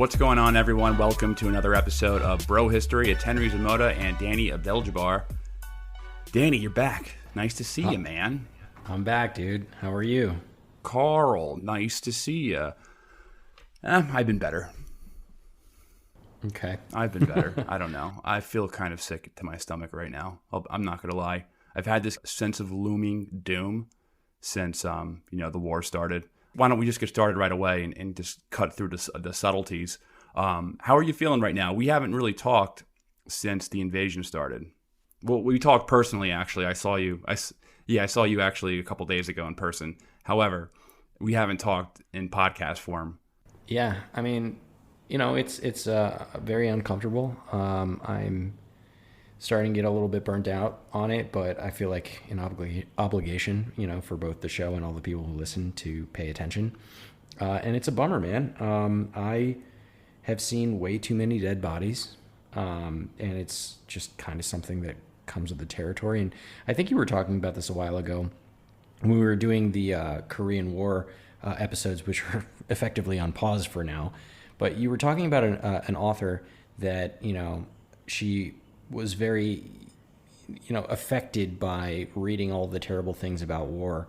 What's going on, everyone? Welcome to another episode of Bro History. It's Henry Szamotah and Danny Abdel-Jabbar. Danny, you're back. Nice to see you, man. I'm back, dude. How are you? Carl, nice to see you. I've been better. Okay. I've been better. I don't know. I feel kind of sick to my stomach right now. I'm not going to lie. I've had this sense of looming doom since, the war started. Why don't we just get started right away and just cut through the subtleties? How are you feeling right now? We haven't really talked since the invasion started. Well, we talked personally, actually. I saw you actually a couple days ago in person. However, we haven't talked in podcast form. Yeah, I mean, it's very uncomfortable. I'm starting to get a little bit burnt out on it, but I feel like an obligation, for both the show and all the people who listen to pay attention. And it's a bummer, man. I have seen way too many dead bodies, and it's just kind of something that comes with the territory. And I think you were talking about this a while ago when we were doing the Korean War episodes, which are effectively on pause for now. But you were talking about an author that, she was very, affected by reading all the terrible things about war.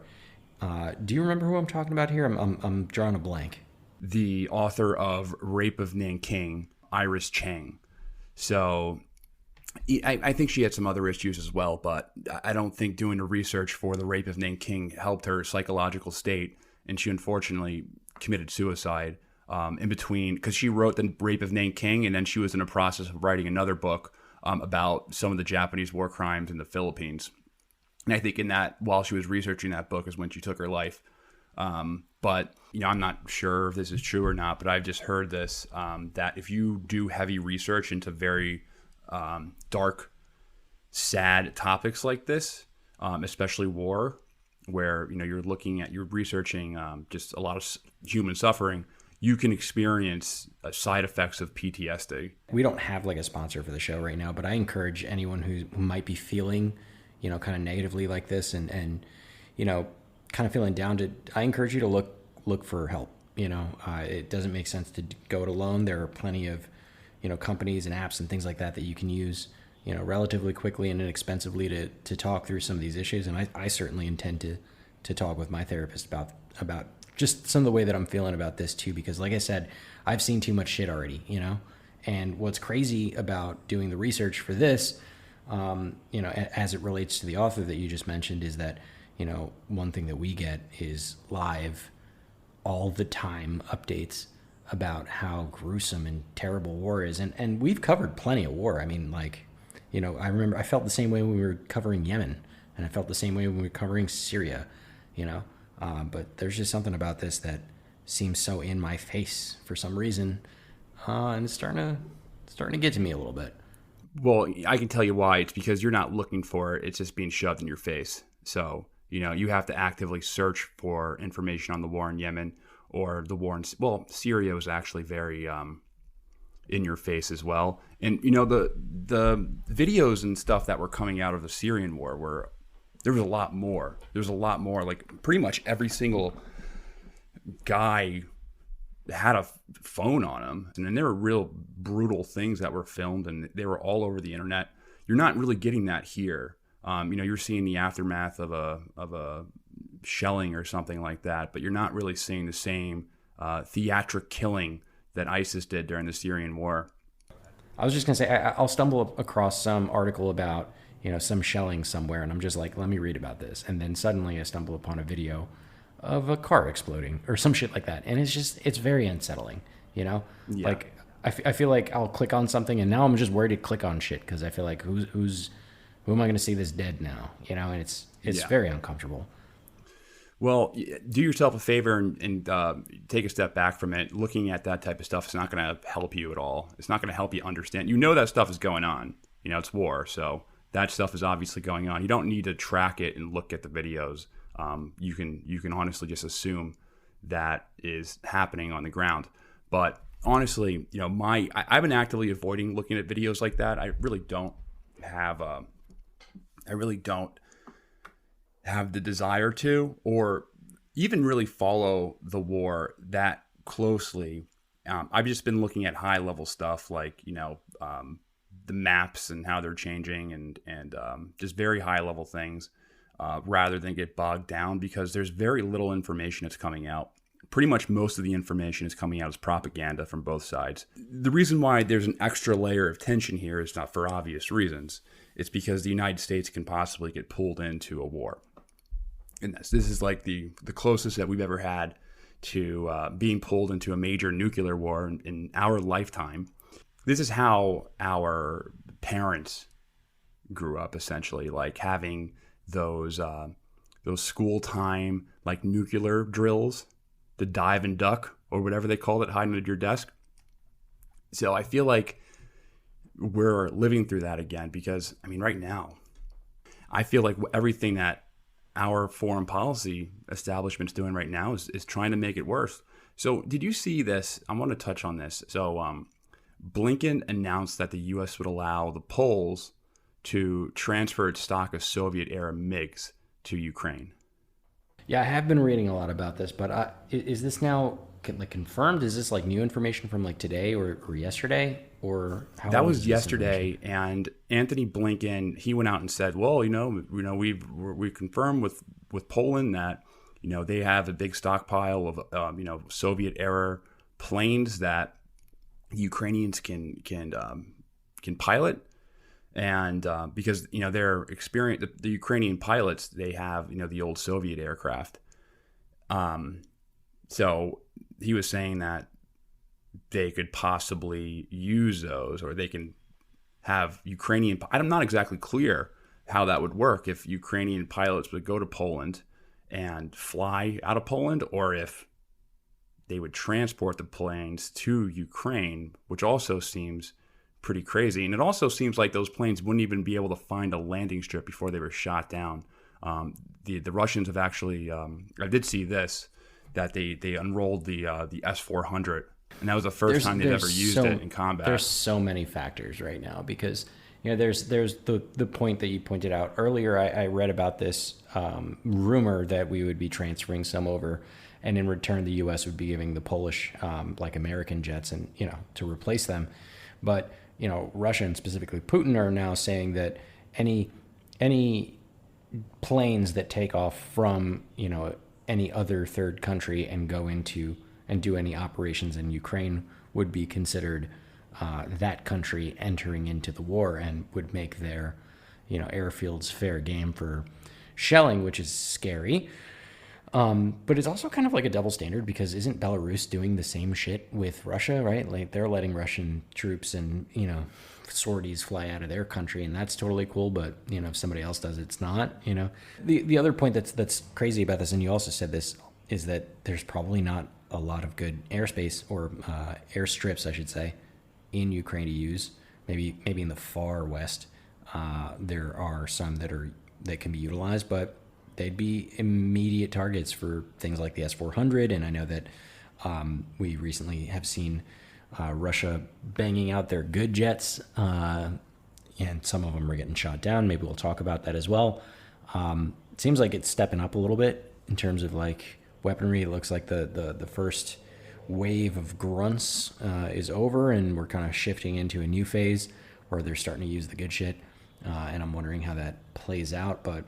Do you remember who I'm talking about here? I'm drawing a blank. The author of Rape of Nanking, Iris Chang. So I think she had some other issues as well, but I don't think doing the research for the Rape of Nanking helped her psychological state, and she unfortunately committed suicide in between, because she wrote the Rape of Nanking, and then she was in the process of writing another book about some of the Japanese war crimes in the Philippines. And I think while she was researching that book is when she took her life. But, I'm not sure if this is true or not, but I've just heard this, that if you do heavy research into very dark, sad topics like this, especially war, where, you're researching just a lot of human suffering, you can experience side effects of PTSD. We don't have like a sponsor for the show right now, but I encourage anyone who might be feeling, kind of negatively like this and kind of feeling down I encourage you to look for help. It doesn't make sense to go it alone. There are plenty of, companies and apps and things like that you can use, relatively quickly and inexpensively to talk through some of these issues. And I certainly intend to talk with my therapist about just some of the way that I'm feeling about this too, because like I said, I've seen too much shit already, and what's crazy about doing the research for this, as it relates to the author that you just mentioned, is that, one thing that we get is live all the time updates about how gruesome and terrible war is. And we've covered plenty of war. I mean, I remember I felt the same way when we were covering Yemen, and I felt the same way when we were covering Syria, but there's just something about this that seems so in my face for some reason, and it's starting to get to me a little bit. Well, I can tell you why. It's because you're not looking for it; it's just being shoved in your face. So you have to actively search for information on the war in Yemen or the war in Syria was actually very in your face as well. And the videos and stuff that were coming out of the Syrian war there was a lot more. There's a lot more. Like pretty much every single guy had a phone on him, and then there were real brutal things that were filmed, and they were all over the internet. You're not really getting that here. You're seeing the aftermath of a shelling or something like that, but you're not really seeing the same theatric killing that ISIS did during the Syrian war. I was just gonna say I'll stumble across some article about some shelling somewhere, and I'm just like, let me read about this. And then suddenly I stumble upon a video of a car exploding or some shit like that. And it's very unsettling, Yeah. Like, I feel like I'll click on something, and now I'm just worried to click on shit because I feel like who am I going to see this dead now? And it's very uncomfortable. Well, do yourself a favor and take a step back from it. Looking at that type of stuff is not going to help you at all. It's not going to help you understand. That stuff is going on. It's war, so that stuff is obviously going on. You don't need to track it and look at the videos. You can honestly just assume that is happening on the ground. But honestly, I've been actively avoiding looking at videos like that. I really don't have the desire to, or even really follow the war that closely I've just been looking at high level stuff like, the maps and how they're changing and just very high level things rather than get bogged down, because there's very little information that's coming out. Pretty much most of the information is coming out as propaganda from both sides. The reason why there's an extra layer of tension here is not for obvious reasons. It's because the United States can possibly get pulled into a war. And this is like the closest that we've ever had to being pulled into a major nuclear war in our lifetime. This is how our parents grew up, essentially, like having those school time like nuclear drills, the dive and duck or whatever they called it, hiding under your desk. So I feel like we're living through that again, because right now I feel like everything that our foreign policy establishment's doing right now is trying to make it worse. So did you see this? I want to touch on this. So Blinken announced that the U.S. would allow the Poles to transfer its stock of Soviet-era MiGs to Ukraine. Yeah, I have been reading a lot about this, but is this now confirmed? Is this like new information from like today or yesterday, or how that was yesterday? And Anthony Blinken, he went out and said, "Well, we confirmed with Poland that they have a big stockpile of Soviet-era planes that Ukrainians can pilot." And because their experience, the Ukrainian pilots, they have the old Soviet aircraft. So he was saying that they could possibly use those, or they can have Ukrainian. I'm not exactly clear how that would work, if Ukrainian pilots would go to Poland and fly out of Poland, or if they would transport the planes to Ukraine, which also seems pretty crazy. And it also seems like those planes wouldn't even be able to find a landing strip before they were shot down. The Russians have actually, I did see this, that they unrolled the S-400, and that was the first time they've ever used it in combat. There's so many factors right now, because there's the point that you pointed out earlier. I read about this rumor that we would be transferring some over, and in return the U.S. would be giving the Polish like American jets and to replace them. But Russia and specifically Putin are now saying that any planes that take off from any other third country and go into and do any operations in Ukraine would be considered that country entering into the war, and would make their airfields fair game for shelling, which is scary. But it's also kind of like a double standard, because isn't Belarus doing the same shit with Russia, right? Like they're letting Russian troops and, sorties fly out of their country, and that's totally cool. But, if somebody else does, it's not, The other point that's crazy about this, and you also said this, is that there's probably not a lot of good airspace or airstrips, I should say, in Ukraine to use. Maybe in the far west, there are some that can be utilized, but they'd be immediate targets for things like the S-400. And I know that we recently have seen Russia banging out their good jets, and some of them are getting shot down. Maybe we'll talk about that as well. It seems like it's stepping up a little bit in terms of like weaponry. It looks like the first wave of grunts is over, and we're kind of shifting into a new phase where they're starting to use the good shit. And I'm wondering how that plays out. But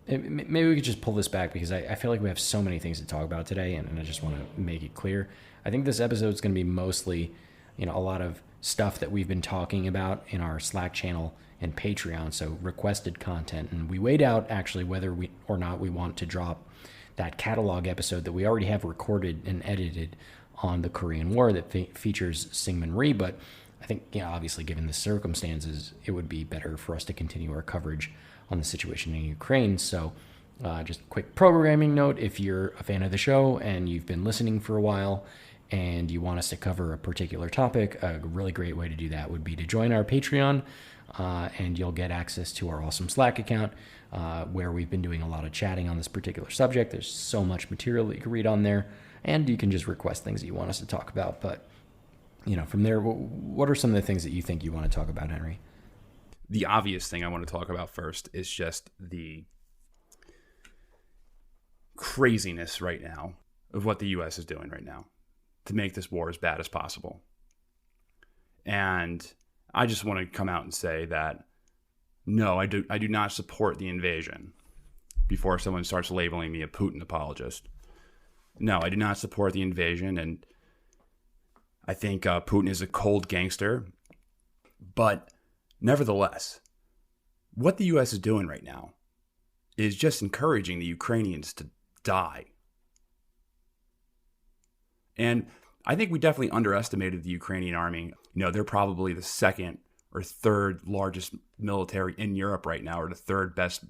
maybe we could just pull this back, because I feel like we have so many things to talk about today, and I just want to make it clear. I think this episode is going to be mostly, a lot of stuff that we've been talking about in our Slack channel and Patreon, so requested content. And we weighed out actually whether we or not we want to drop that catalog episode that we already have recorded and edited on the Korean War that features Syngman Rhee. But I think, obviously given the circumstances, it would be better for us to continue our coverage on the situation in Ukraine. So just a quick programming note: if you're a fan of the show and you've been listening for a while and you want us to cover a particular topic, a really great way to do that would be to join our Patreon, and you'll get access to our awesome Slack account, where we've been doing a lot of chatting on this particular subject. There's so much material that you can read on there, and you can just request things that you want us to talk about. But from there, what are some of the things that you think you want to talk about, Henry? The obvious thing I want to talk about first is just the craziness right now of what the U.S. is doing right now. to make this war as bad as possible. And I just want to come out and say that, no, I do not support the invasion before someone starts labeling me a Putin apologist. No, I do not support the invasion, and I think Putin is a cold gangster. But nevertheless, what the U.S. is doing right now is just encouraging the Ukrainians to die. And I think we definitely underestimated the Ukrainian army. You know, they're probably the second or third largest military in Europe right now, or the third best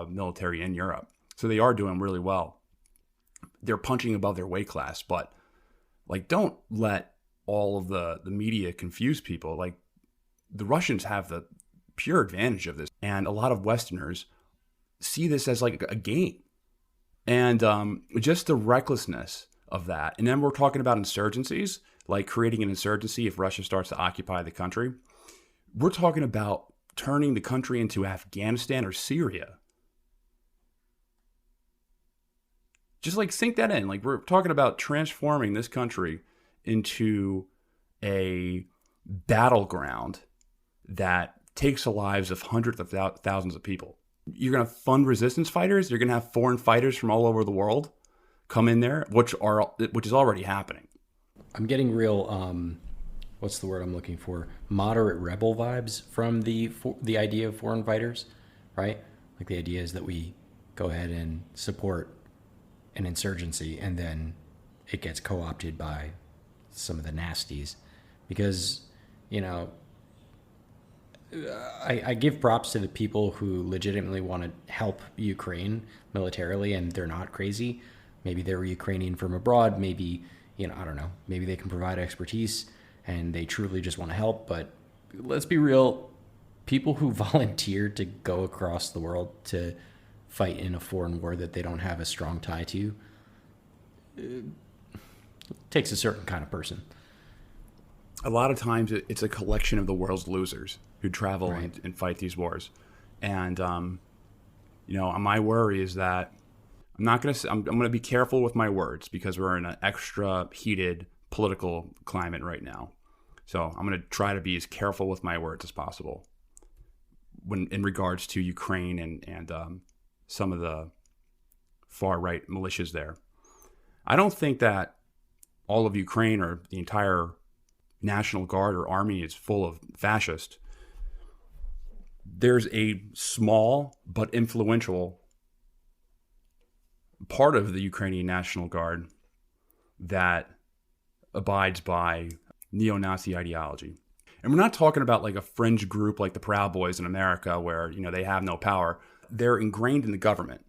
military in Europe. So they are doing really well. They're punching above their weight class, but like, don't let all of the media confuse people. Like, the Russians have the pure advantage of this, and a lot of Westerners see this as like a game. And just the recklessness of that. And then we're talking about insurgencies, like creating an insurgency if Russia starts to occupy the country. We're talking about turning the country into Afghanistan or Syria. Just like sink that in. Like, we're talking about transforming this country into a battleground that takes the lives of hundreds of thousands of people. You're going to fund resistance fighters. You're going to have foreign fighters from all over the world come in there, which is already happening. I'm getting real, what's the word I'm looking for? Moderate rebel vibes from the idea of foreign fighters, right? Like, the idea is that we go ahead and support an insurgency, and then it gets co-opted by some of the nasties. Because, you know, I give props to the people who legitimately want to help Ukraine militarily, and they're not crazy. Maybe they're Ukrainian from abroad. Maybe, you know, I don't know. Maybe they can provide expertise and they truly just want to help. But let's be real. People who volunteer to go across the world to fight in a foreign war that they don't have a strong tie to, it takes a certain kind of person. A lot of times it's a collection of the world's losers who travel Right. and fight these wars. And, you know, my worry is that I'm going to be careful with my words, because we're in an extra heated political climate right now. So I'm going to try to be as careful with my words as possible when in regards to Ukraine and some of the far right militias there. I don't think that all of Ukraine or the entire National Guard or army is full of fascists. There's a small but influential part of the Ukrainian National Guard that abides by neo-Nazi ideology. And we're not talking about like a fringe group like the Proud Boys in America where, you know, they have no power. They're ingrained in the government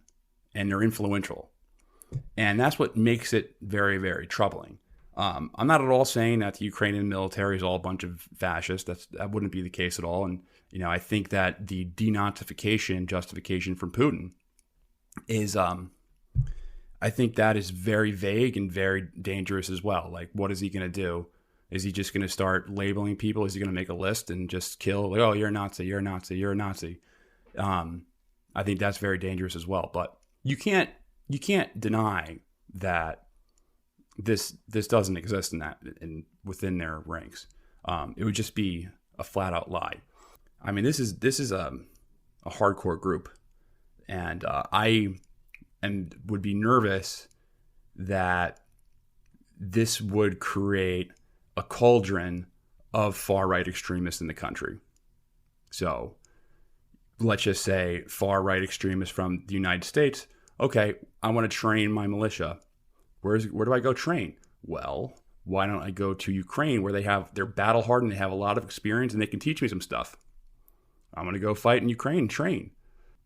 and they're influential. And that's what makes it very, very troubling. I'm not at all saying that the Ukrainian military is all a bunch of fascists. That wouldn't be the case at all. And, you know, I think that the denazification justification from Putin is, I think that is very vague and very dangerous as well. Like, what is he going to do? Is he just going to start labeling people? Is he going to make a list and just kill? Like, oh, you're a Nazi, you're a Nazi, you're a Nazi. I think that's very dangerous as well. But you can't deny that this doesn't exist within their ranks. It would just be a flat out lie. I mean, this is a hardcore group, and I would be nervous that this would create a cauldron of far-right extremists in the country. So let's just say far-right extremists from the United States. Okay, I want to train my militia. Where do I go train? Well, why don't I go to Ukraine where they're battle hardened, they have a lot of experience, and they can teach me some stuff. I'm going to go fight in Ukraine and train.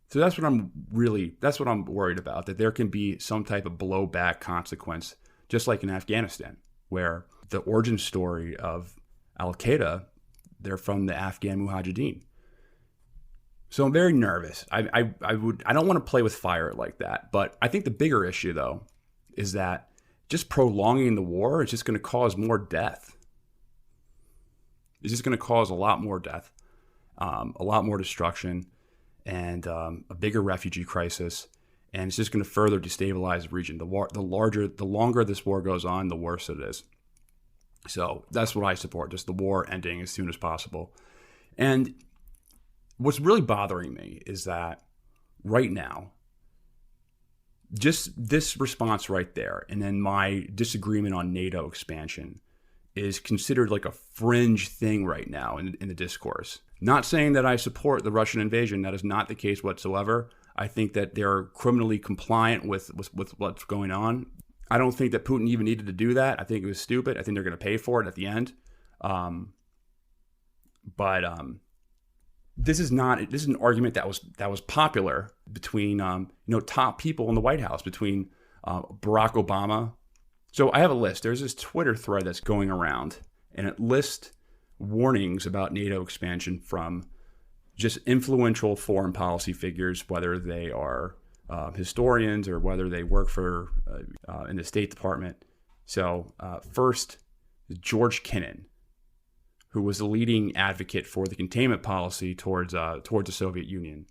So that's what I'm worried about, that there can be some type of blowback consequence, just like in Afghanistan, where the origin story of Al-Qaeda, they're from the Afghan Mujahideen. So I'm very nervous. I don't want to play with fire like that. But I think the bigger issue, though, is that just prolonging the war is just going to cause more death. It's just going to cause a lot more death, a lot more destruction, and a bigger refugee crisis. And it's just going to further destabilize the region. The longer this war goes on, the worse it is. So that's what I support, just the war ending as soon as possible. And what's really bothering me is that right now, just this response right there, and then my disagreement on NATO expansion is considered like a fringe thing right now in the discourse. Not saying that I support the Russian invasion. That is not the case whatsoever. I think that they're criminally compliant with what's going on. I don't think that Putin even needed to do that. I think it was stupid. I think they're going to pay for it at the end. But this is an argument that was popular between top people in the White House, between Barack Obama. So I have a list. There's this Twitter thread that's going around, and it lists warnings about NATO expansion from just influential foreign policy figures, whether they are historians or whether they work for in the State Department. So first, George Kennan, who was the leading advocate for the containment policy towards the Soviet Union.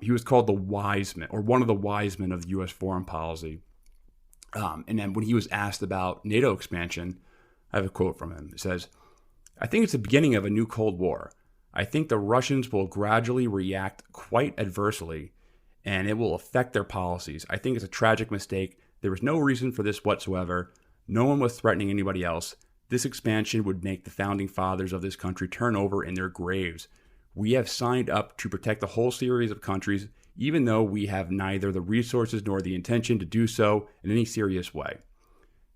He was called the wise man, or one of the wise men of the U.S. foreign policy. And then when he was asked about NATO expansion, I have a quote from him. It says, "I think it's the beginning of a new Cold War. I think the Russians will gradually react quite adversely, and it will affect their policies. I think it's a tragic mistake. There was no reason for this whatsoever. No one was threatening anybody else. This expansion would make the founding fathers of this country turn over in their graves. We have signed up to protect the whole series of countries, even though we have neither the resources nor the intention to do so in any serious way.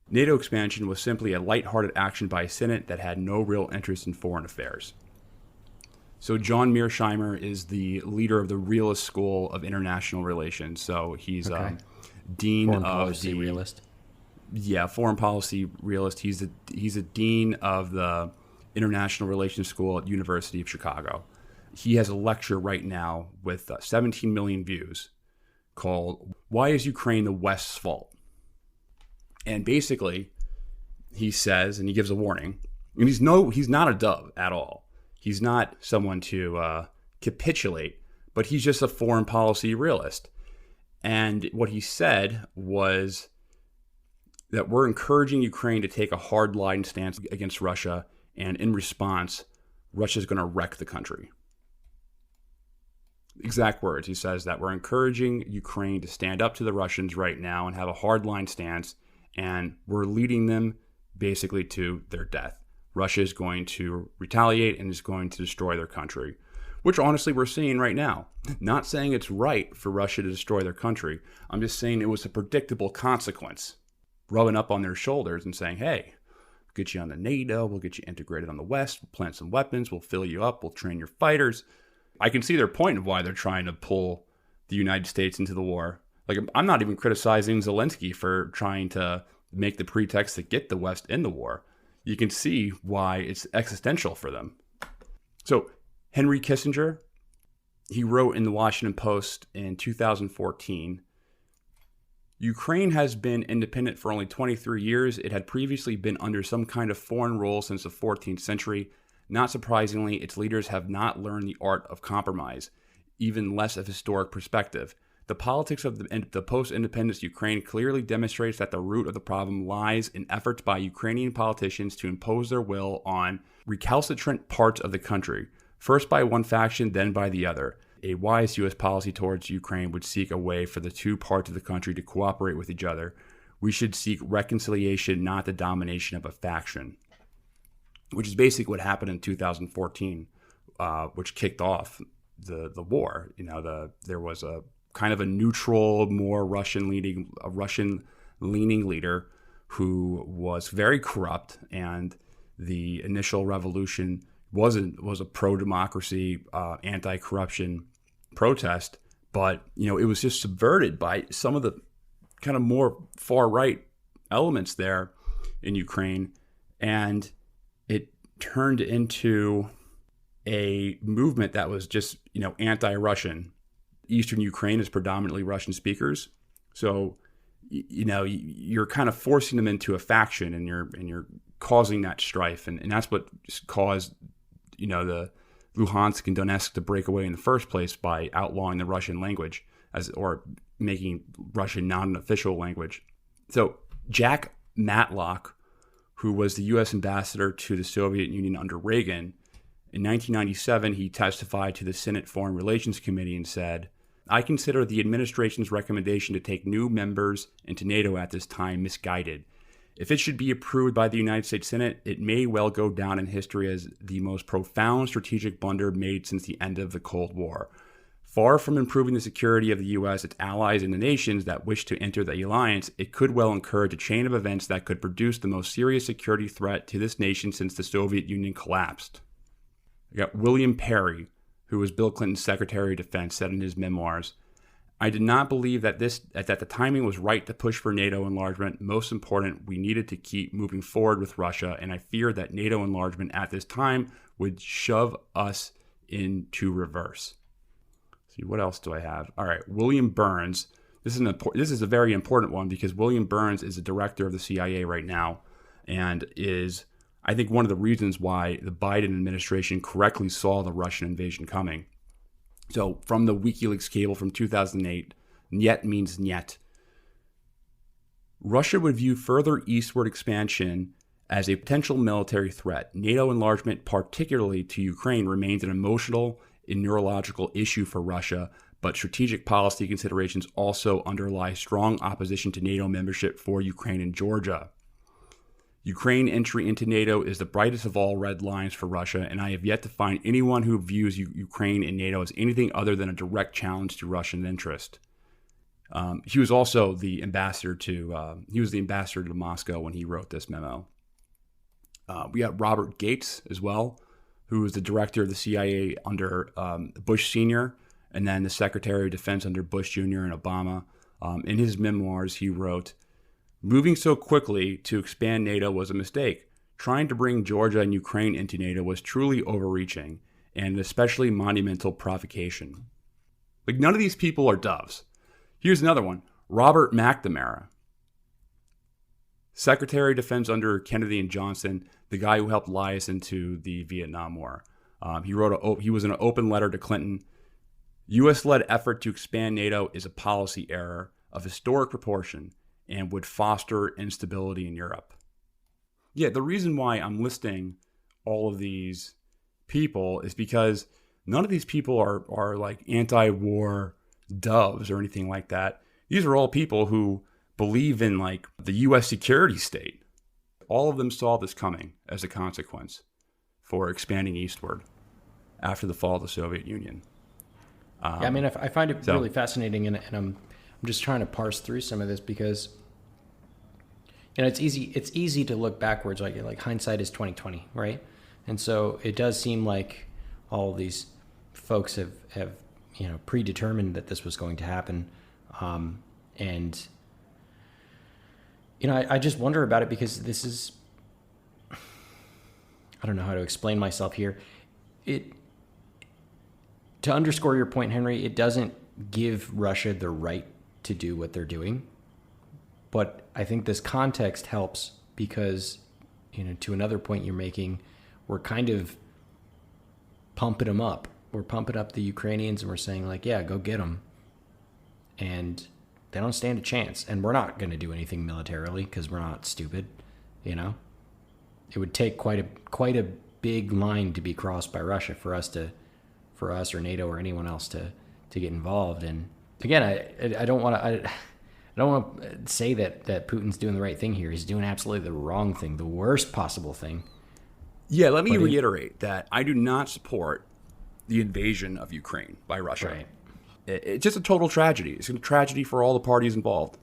NATO expansion was simply a lighthearted action by a Senate that had no real interest in foreign affairs." So John Mearsheimer is the leader of the realist school of international relations. So he's dean Foreign of policy the realist. Yeah, foreign policy realist. He's a dean of the International Relations School at University of Chicago. He has a lecture right now with 17 million views called "Why is Ukraine the West's Fault?" And basically, he says, and he gives a warning, and he's not a dove at all. He's not someone to capitulate, but he's just a foreign policy realist. And what he said was that we're encouraging Ukraine to take a hard-line stance against Russia, and in response, Russia's going to wreck the country. Exact words. He says that we're encouraging Ukraine to stand up to the Russians right now and have a hard-line stance, and we're leading them basically to their death. Russia is going to retaliate and is going to destroy their country, which honestly we're seeing right now. Not saying it's right for Russia to destroy their country. I'm just saying it was a predictable consequence. Rubbing up on their shoulders and saying, hey, we'll get you on the NATO, we'll get you integrated on the West, we'll plant some weapons, we'll fill you up, we'll train your fighters. I can see their point of why they're trying to pull the United States into the war. Like, I'm not even criticizing Zelensky for trying to make the pretext to get the West in the war. You can see why it's existential for them. So Henry Kissinger, he wrote in the Washington Post in 2014, Ukraine has been independent for only 23 years. It had previously been under some kind of foreign rule since the 14th century. Not surprisingly, its leaders have not learned the art of compromise, even less of historic perspective. The politics of the post-independence Ukraine clearly demonstrates that the root of the problem lies in efforts by Ukrainian politicians to impose their will on recalcitrant parts of the country, first by one faction, then by the other. A wise U.S. policy towards Ukraine would seek a way for the two parts of the country to cooperate with each other. We should seek reconciliation, not the domination of a faction, which is basically what happened in 2014, which kicked off the war. There was a kind of a neutral, more Russian-leaning leader who was very corrupt, and the initial revolution was a pro-democracy, anti-corruption protest, but it was just subverted by some of the kind of more far-right elements there in Ukraine, and it turned into a movement that was just anti-Russian. Eastern Ukraine is predominantly Russian speakers, so you're kind of forcing them into a faction, and you're causing that strife, and that's what caused the Luhansk and Donetsk to break away in the first place by outlawing the Russian language or making Russian not an official language. So Jack Matlock, who was the U.S. ambassador to the Soviet Union under Reagan. In 1997, he testified to the Senate Foreign Relations Committee and said, "I consider the administration's recommendation to take new members into NATO at this time misguided. If it should be approved by the United States Senate, it may well go down in history as the most profound strategic blunder made since the end of the Cold War. Far from improving the security of the U.S., its allies, and the nations that wish to enter the alliance, it could well encourage a chain of events that could produce the most serious security threat to this nation since the Soviet Union collapsed." We got William Perry, who was Bill Clinton's Secretary of Defense, said in his memoirs, "I did not believe that the timing was right to push for NATO enlargement. Most important, we needed to keep moving forward with Russia, and I feared that NATO enlargement at this time would shove us into reverse." See, what else do I have? All right, William Burns. This is a very important one because William Burns is the director of the CIA right now and is, I think, one of the reasons why the Biden administration correctly saw the Russian invasion coming. So from the WikiLeaks cable from 2008, "Niet means niet." Russia would view further eastward expansion as a potential military threat. NATO enlargement, particularly to Ukraine, remains an emotional and neurological issue for Russia, but strategic policy considerations also underlie strong opposition to NATO membership for Ukraine and Georgia. Ukraine entry into NATO is the brightest of all red lines for Russia, and I have yet to find anyone who views Ukraine and NATO as anything other than a direct challenge to Russian interest. He was also the ambassador to Moscow when he wrote this memo. We got Robert Gates as well, who was the director of the CIA under Bush Sr. and then the Secretary of Defense under Bush Jr. and Obama. In his memoirs, he wrote, "Moving so quickly to expand NATO was a mistake. Trying to bring Georgia and Ukraine into NATO was truly overreaching and an especially monumental provocation." Like, none of these people are doves. Here's another one. Robert McNamara, Secretary of Defense under Kennedy and Johnson, the guy who helped lie us into the Vietnam War. He was in an open letter to Clinton. "U.S.-led effort to expand NATO is a policy error of historic proportion and would foster instability in Europe." Yeah, the reason why I'm listing all of these people is because none of these people are like anti-war doves or anything like that. These are all people who believe in like the U.S. security state. All of them saw this coming as a consequence for expanding eastward after the fall of the Soviet Union. Yeah, I mean, I find it really fascinating, and I'm just trying to parse through some of this because, you know, it's easy to look backwards, like hindsight is 20/20, right? And so it does seem like all of these folks have you know, predetermined that this was going to happen, and you know, I just wonder about it because this is, I don't know how to explain myself here. To underscore your point, Henry, it doesn't give Russia the right to do what they're doing. But I think this context helps because, you know, to another point you're making, we're kind of pumping them up. We're pumping up the Ukrainians and we're saying like, yeah, go get them. And they don't stand a chance. And we're not going to do anything militarily because we're not stupid, you know. It would take quite a big line to be crossed by Russia for us or NATO or anyone else to get involved. And again, I don't want to say that Putin's doing the right thing here. He's doing absolutely the wrong thing, the worst possible thing. Yeah, let me reiterate that I do not support the invasion of Ukraine by Russia. Right. It's just a total tragedy. It's a tragedy for all the parties involved.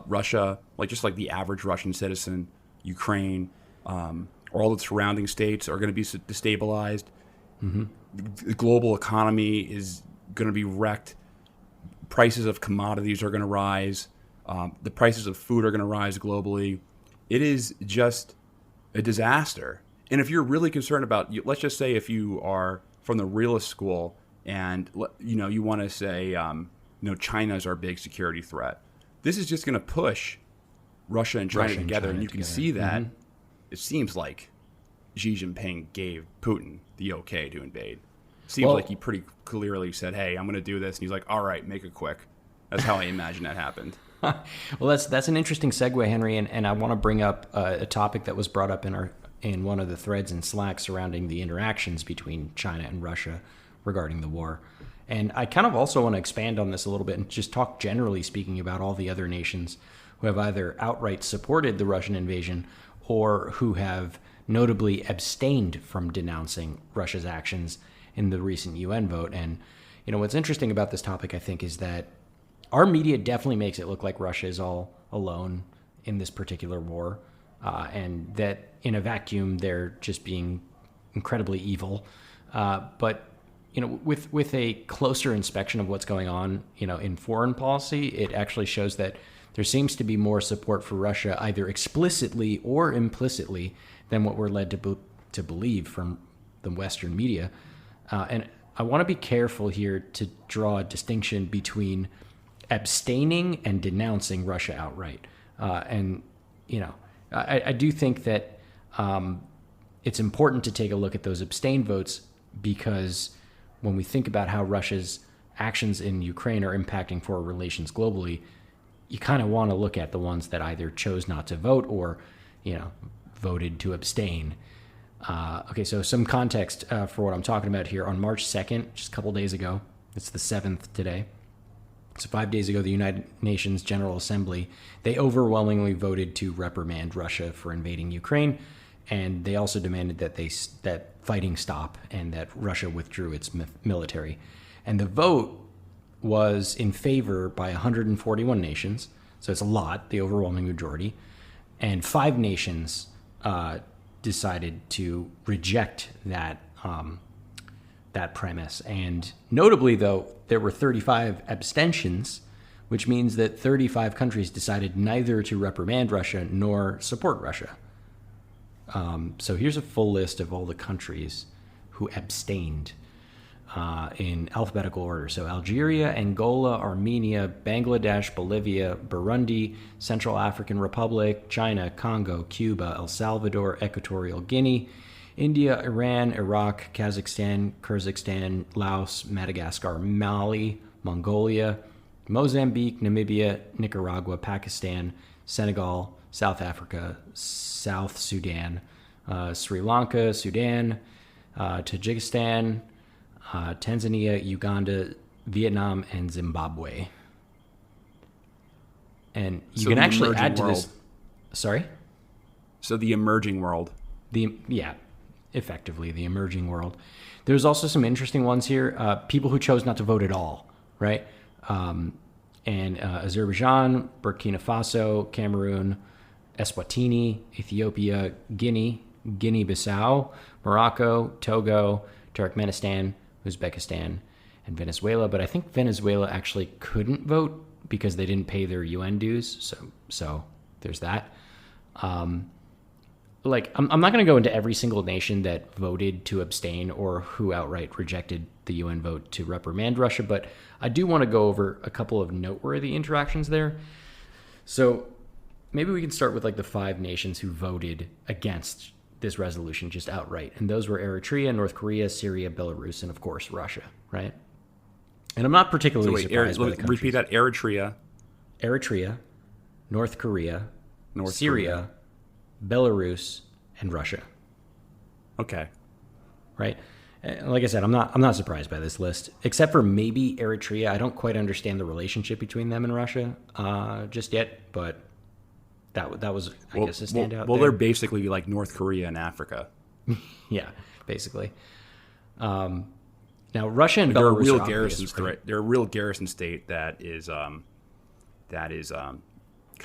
Russia, just like the average Russian citizen, Ukraine, all the surrounding states are going to be destabilized. Mm-hmm. The global economy is going to be wrecked. Prices of commodities are going to rise. The prices of food are going to rise globally. It is just a disaster. And if you're really concerned about, let's just say if you are from the realist school and you want to say, China's our big security threat. This is just going to push Russia and China together, and you can see that. Mm-hmm. It seems like Xi Jinping gave Putin the okay to invade. Seems like he pretty clearly said, hey, I'm going to do this. And he's like, all right, make it quick. That's how I imagine that happened. Well, that's an interesting segue, Henry, and I want to bring up a topic that was brought up in one of the threads in Slack surrounding the interactions between China and Russia regarding the war. And I kind of also want to expand on this a little bit and just talk generally speaking about all the other nations who have either outright supported the Russian invasion or who have notably abstained from denouncing Russia's actions in the recent UN vote. And, what's interesting about this topic, I think, is that our media definitely makes it look like Russia is all alone in this particular war, and that in a vacuum they're just being incredibly evil. But with a closer inspection of what's going on, in foreign policy, it actually shows that there seems to be more support for Russia, either explicitly or implicitly, than what we're led to believe from the Western media. And I want to be careful here to draw a distinction between abstaining and denouncing Russia outright. I do think that it's important to take a look at those abstain votes, because when we think about how Russia's actions in Ukraine are impacting foreign relations globally, you kind of want to look at the ones that either chose not to vote or, voted to abstain. Okay, so some context for what I'm talking about here. On March 2nd, just a couple days ago, it's the 7th today, so 5 days ago, the United Nations General Assembly, they overwhelmingly voted to reprimand Russia for invading Ukraine, and they also demanded that fighting stop and that Russia withdrew its military. And the vote was in favor by 141 nations, so it's a lot, the overwhelming majority, and 5 nations decided to reject that premise. And notably, though, there were 35 abstentions, which means that 35 countries decided neither to reprimand Russia nor support Russia. So here's a full list of all the countries who abstained in alphabetical order. So Algeria, Angola, Armenia, Bangladesh, Bolivia, Burundi, Central African Republic, China, Congo, Cuba, El Salvador, Equatorial Guinea, India, Iran, Iraq, Kazakhstan, Kyrgyzstan, Laos, Madagascar, Mali, Mongolia, Mozambique, Namibia, Nicaragua, Pakistan, Senegal, South Africa, South Sudan, Sri Lanka, Sudan, Tajikistan, Tanzania, Uganda, Vietnam, and Zimbabwe. And you can actually add to this. Sorry? So the emerging world. Effectively, the emerging world. There's also some interesting ones here. People who chose not to vote at all, right? And Azerbaijan, Burkina Faso, Cameroon, Eswatini, Ethiopia, Guinea-Bissau, Morocco, Togo, Turkmenistan, Uzbekistan, and Venezuela. But I think Venezuela actually couldn't vote because they didn't pay their UN dues. So there's that. I'm not going to go into every single nation that voted to abstain or who outright rejected the UN vote to reprimand Russia, but I do want to go over a couple of noteworthy interactions there. So maybe we can start with the 5 nations who voted against this resolution just outright. And those were Eritrea, North Korea, Syria, Belarus, and of course, Russia, right? And I'm not particularly surprised by the countries. Repeat that. Eritrea, North Korea, Syria, Belarus, and Russia. Okay. Right? Like I said, I'm not surprised by this list, except for maybe Eritrea. I don't quite understand the relationship between them and Russia just yet, but that was, I guess, a standout. Well, they're basically like North Korea in Africa. Yeah, basically. Now, Russia and Belarus are a real garrison state. They're a real garrison state that is kind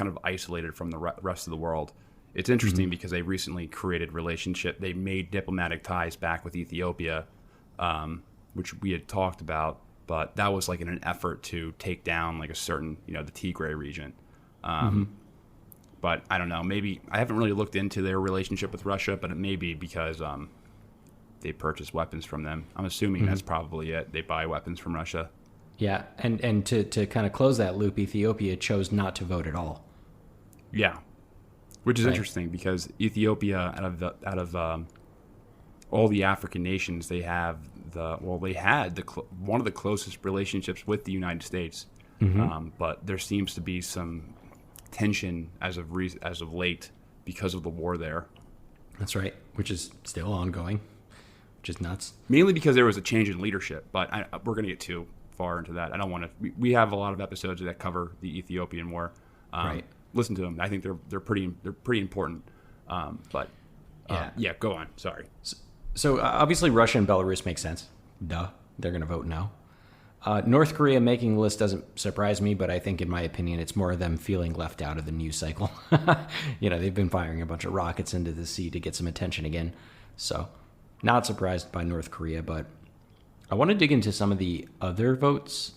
of isolated from the rest of the world. It's interesting because they recently created relationship. They made diplomatic ties back with Ethiopia, which we had talked about, but that was in an effort to take down a certain, the Tigray region. But I don't know. Maybe I haven't really looked into their relationship with Russia, but it may be because they purchase weapons from them. I'm assuming that's probably it. They buy weapons from Russia. Yeah, and to kind of close that loop, Ethiopia chose not to vote at all. Yeah. Which is interesting because Ethiopia, out of all the African nations, they had one of the closest relationships with the United States. But there seems to be some tension as of late because of the war there. That's right, which is still ongoing, which is nuts. Mainly because there was a change in leadership, but we're going to get too far into that. I don't want to. We have a lot of episodes that cover the Ethiopian War. Right. Listen to them. I think they're pretty important. Yeah, go on. Sorry. So obviously Russia and Belarus make sense. Duh, they're going to vote no. North Korea making the list doesn't surprise me, but I think, in my opinion, it's more of them feeling left out of the news cycle. They've been firing a bunch of rockets into the sea to get some attention again. So, not surprised by North Korea, but I want to dig into some of the other votes,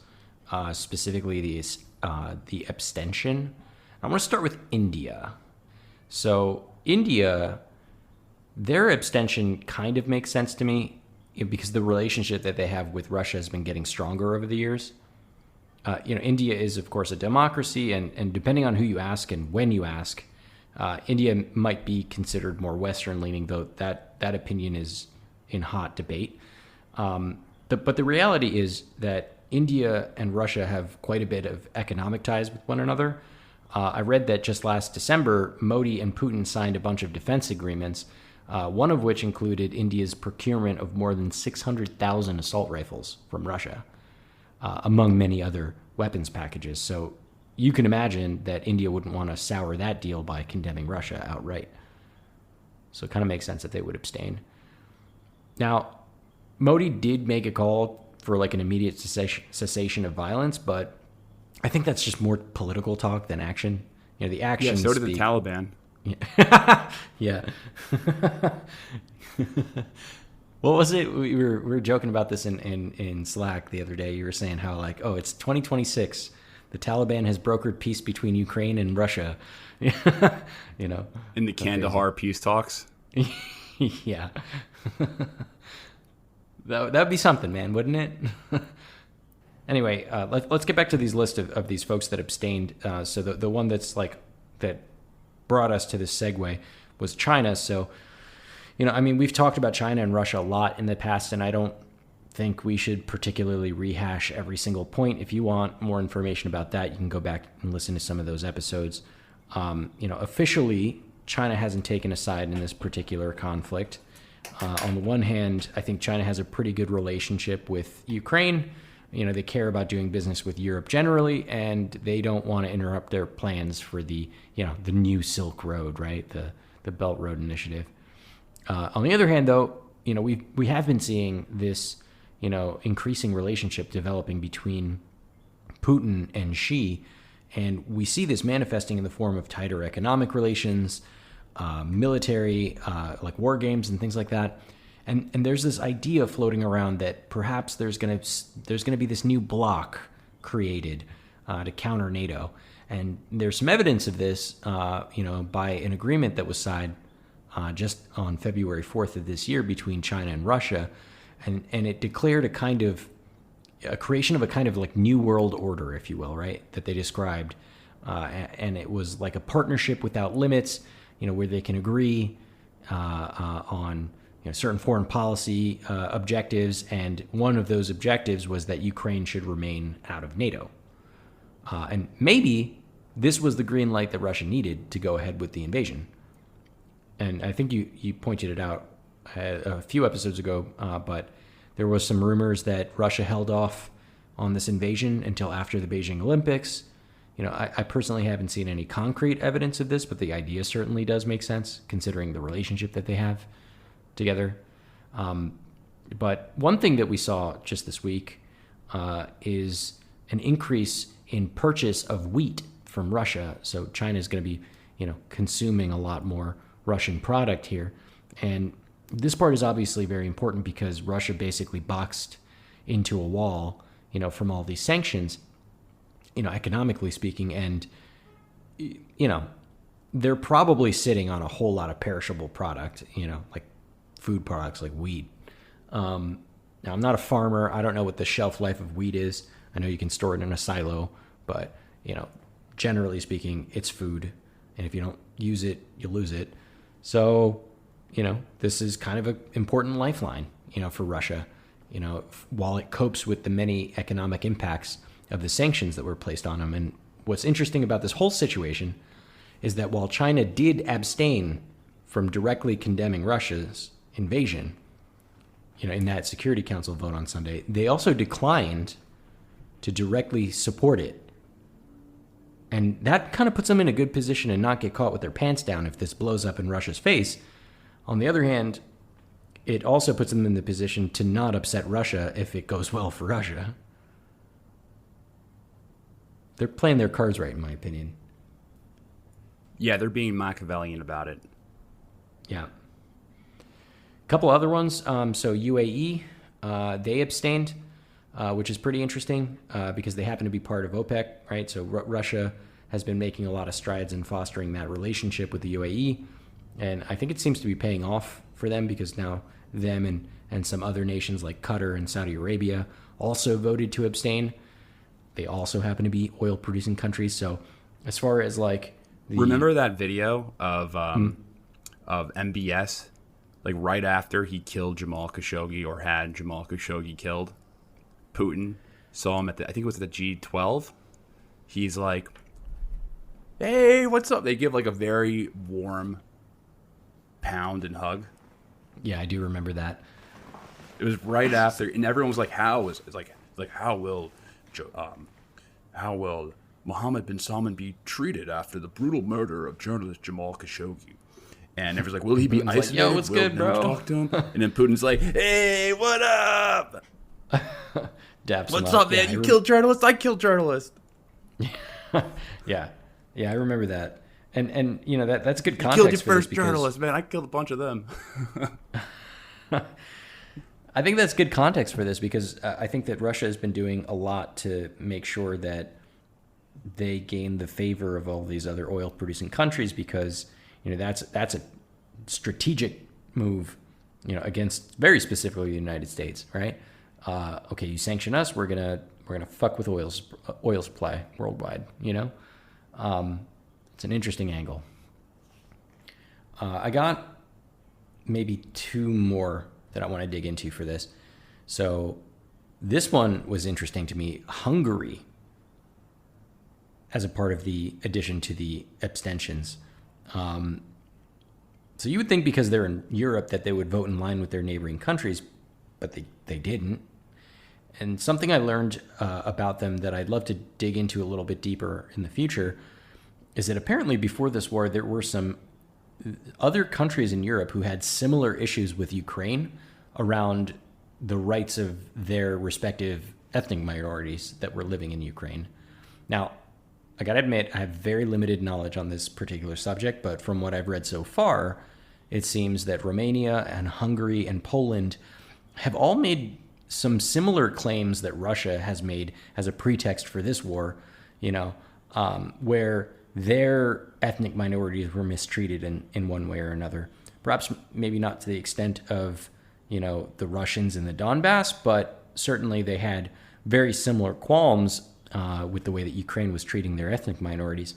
specifically the abstention. I want to start with India. So, India, their abstention kind of makes sense to me, because the relationship that they have with Russia has been getting stronger over the years. India is, of course, a democracy, and depending on who you ask and when you ask, India might be considered more Western-leaning, though that opinion is in hot debate. But the reality is that India and Russia have quite a bit of economic ties with one another. I read that just last December, Modi and Putin signed a bunch of defense agreements, one of which included India's procurement of more than 600,000 assault rifles from Russia, among many other weapons packages. So you can imagine that India wouldn't want to sour that deal by condemning Russia outright. So it kind of makes sense that they would abstain. Now, Modi did make a call for like an immediate cessation of violence, but I think that's just more political talk than action. The actions. Yeah, so did the Taliban. Yeah. What was it? We were joking about this in Slack the other day. You were saying how it's 2026. The Taliban has brokered peace between Ukraine and Russia. In the Kandahar peace talks. Yeah. That'd be something, man, wouldn't it? Anyway, let's get back to these list of these folks that abstained. So the one that's that brought us to this segue was China. So, we've talked about China and Russia a lot in the past, and I don't think we should particularly rehash every single point. If you want more information about that, you can go back and listen to some of those episodes. Officially, China hasn't taken a side in this particular conflict. On the one hand, I think China has a pretty good relationship with Ukraine. They care about doing business with Europe generally, and they don't want to interrupt their plans for the new Silk Road, right? The Belt Road Initiative. On the other hand, though, we have been seeing this, increasing relationship developing between Putin and Xi, and we see this manifesting in the form of tighter economic relations, military, like war games and things like that. And there's this idea floating around that perhaps there's gonna be this new bloc created to counter NATO, and there's some evidence of this, by an agreement that was signed just on February 4th of this year between China and Russia, and it declared a creation of a kind of like new world order, if you will, right? That they described, and it was like a partnership without limits, where they can agree on certain foreign policy objectives, and one of those objectives was that Ukraine should remain out of NATO. And maybe this was the green light that Russia needed to go ahead with the invasion. And I think you pointed it out a few episodes ago, but there was some rumors that Russia held off on this invasion until after the Beijing Olympics. I personally haven't seen any concrete evidence of this, but the idea certainly does make sense considering the relationship that they have together. But one thing that we saw just this week is an increase in purchase of wheat from Russia. So China is going to be, consuming a lot more Russian product here. And this part is obviously very important because Russia basically boxed into a wall, from all these sanctions, economically speaking. And, they're probably sitting on a whole lot of perishable product, like food products like wheat. Now, I'm not a farmer. I don't know what the shelf life of wheat is. I know you can store it in a silo, but, generally speaking, it's food. And if you don't use it, you lose it. So, this is kind of an important lifeline, for Russia. While it copes with the many economic impacts of the sanctions that were placed on them. And what's interesting about this whole situation is that while China did abstain from directly condemning Russia's invasion, in that Security Council vote on Sunday, they also declined to directly support it. And that kind of puts them in a good position and not get caught with their pants down if this blows up in Russia's face. On the other hand, it also puts them in the position to not upset Russia if it goes well for Russia. They're playing their cards right, in my opinion. Yeah, they're being Machiavellian about it. Yeah. A couple other ones. So UAE, they abstained, which is pretty interesting because they happen to be part of OPEC, right? So Russia has been making a lot of strides in fostering that relationship with the UAE. And I think it seems to be paying off for them because now them and some other nations like Qatar and Saudi Arabia also voted to abstain. They also happen to be oil-producing countries. So as far as remember that video of MBS, right after he killed Jamal Khashoggi or had Jamal Khashoggi killed? Putin saw him I think it was at the G12. He's like, "Hey, what's up?" They give a very warm pound and hug. Yeah, I do remember that. It was right after, and everyone was like, how will Mohammed bin Salman be treated after the brutal murder of journalist Jamal Khashoggi? And everyone's like, will he be isolated? Yo, what's good, bro? Talk to him? And then Putin's like, hey, what up? What's up, man? You killed journalists? I killed journalists. Yeah, I remember that. And that's good context. You killed your first journalist, man. I killed a bunch of them. I think that's good context for this because I think that Russia has been doing a lot to make sure that they gain the favor of all these other oil-producing countries because that's a strategic move, against very specifically the United States, right? Okay, you sanction us, we're gonna fuck with oil supply worldwide. It's an interesting angle. I got maybe two more that I want to dig into for this. So this one was interesting to me. Hungary, as a part of the addition to the abstentions. So you would think because they're in Europe that they would vote in line with their neighboring countries, but they didn't. And something I learned about them that I'd love to dig into a little bit deeper in the future is that apparently before this war, there were some other countries in Europe who had similar issues with Ukraine around the rights of their respective ethnic minorities that were living in Ukraine. Now, I gotta admit, I have very limited knowledge on this particular subject, but from what I've read so far, it seems that Romania and Hungary and Poland have all made some similar claims that Russia has made as a pretext for this war, where their ethnic minorities were mistreated in one way or another. Perhaps maybe not to the extent of, the Russians in the Donbass, but certainly they had very similar qualms with the way that Ukraine was treating their ethnic minorities.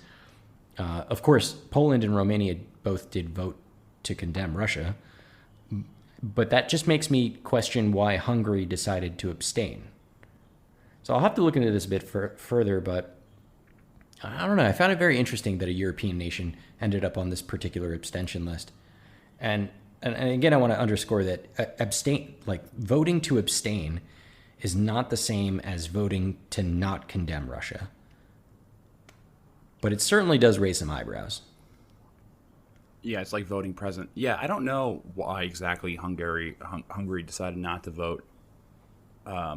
Of course, Poland and Romania both did vote to condemn Russia, but that just makes me question why Hungary decided to abstain. So I'll have to look into this a bit further, but I don't know. I found it very interesting that a European nation ended up on this particular abstention list. And again, I want to underscore that voting to abstain is not the same as voting to not condemn Russia. But it certainly does raise some eyebrows. Yeah, it's like voting present. Yeah, I don't know why exactly Hungary decided not to vote. I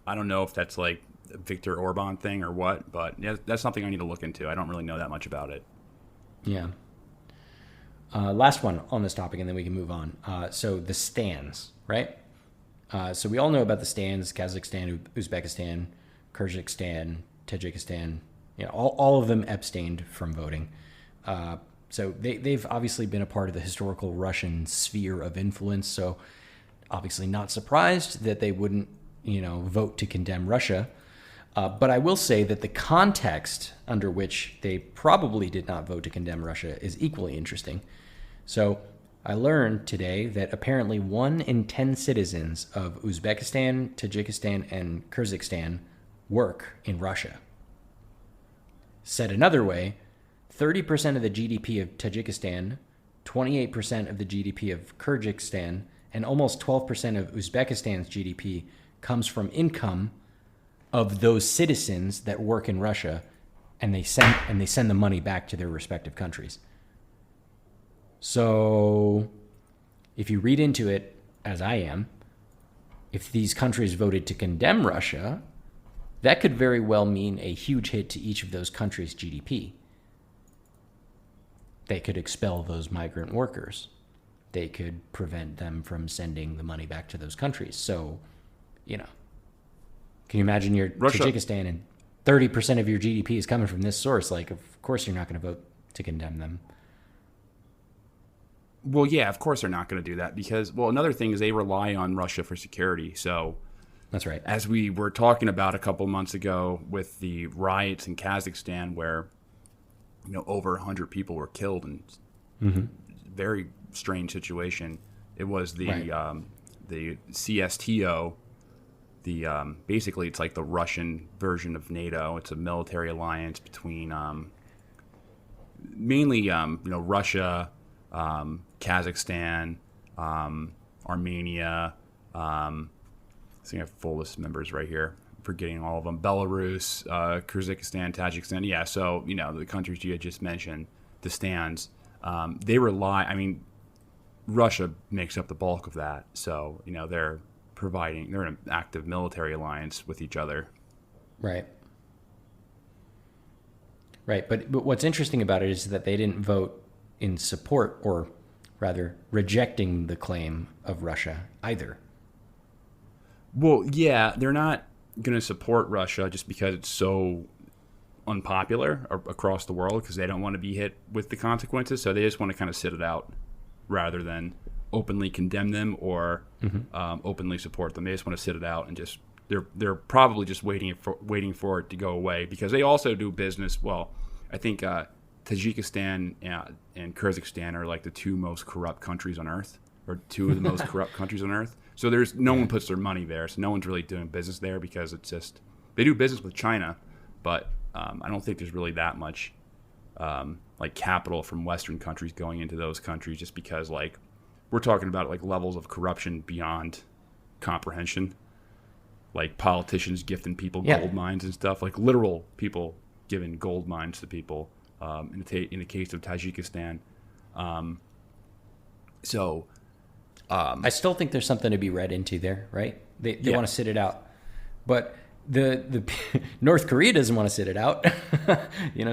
don't know if that's like a Viktor Orban thing or what, but yeah, that's something I need to look into. I don't really know that much about it. Yeah. Last one on this topic, and then we can move on. So the stands, right? So we all know about the stands: Kazakhstan, Uzbekistan, Kyrgyzstan, Tajikistan. All of them abstained from voting. So they've obviously been a part of the historical Russian sphere of influence. So obviously not surprised that they wouldn't, vote to condemn Russia. But I will say that the context under which they probably did not vote to condemn Russia is equally interesting. So I learned today that apparently 1 in 10 citizens of Uzbekistan, Tajikistan, and Kyrgyzstan work in Russia. Said another way, 30% of the GDP of Tajikistan, 28% of the GDP of Kyrgyzstan, and almost 12% of Uzbekistan's GDP comes from income of those citizens that work in Russia, and they send the money back to their respective countries. So if you read into it, as I am, if these countries voted to condemn Russia, that could very well mean a huge hit to each of those countries' GDP. They could expel those migrant workers. They could prevent them from sending the money back to those countries. So, can you imagine you're Tajikistan and 30% of your GDP is coming from this source? Like, of course you're not going to vote to condemn them. Well, yeah, of course they're not going to do that because, another thing is they rely on Russia for security. So that's right. As we were talking about a couple months ago with the riots in Kazakhstan where, over 100 people were killed in very strange situation. It was the CSTO, basically it's like the Russian version of NATO. It's a military alliance between mainly Russia, Kazakhstan, Armenia. I think I have full list of members right here. I'm forgetting all of them. Belarus, Kyrgyzstan, Tajikistan. Yeah, so the countries you had just mentioned, the stands. They rely. I mean, Russia makes up the bulk of that. So they're in an active military alliance with each other. Right. Right. But what's interesting about it is that they didn't vote in support, or rather rejecting the claim of Russia either. Well, yeah, they're not going to support Russia just because it's so unpopular across the world because they don't want to be hit with the consequences. So they just want to kind of sit it out rather than openly condemn them or openly support them. They just want to sit it out and just they're probably just waiting for it to go away because they also do business. Well, I think Tajikistan and Kyrgyzstan are like the two most corrupt countries on earth, or two of the most corrupt countries on earth. So there's no one puts their money there. So no one's really doing business there because it's just they do business with China, but I don't think there's really that much like capital from Western countries going into those countries just because like we're talking about like levels of corruption beyond comprehension, like politicians gifting people gold mines and stuff, like literal people giving gold mines to people in the case of Tajikistan. I still think there's something to be read into there, right? They want to sit it out, but the North Korea doesn't want to sit it out.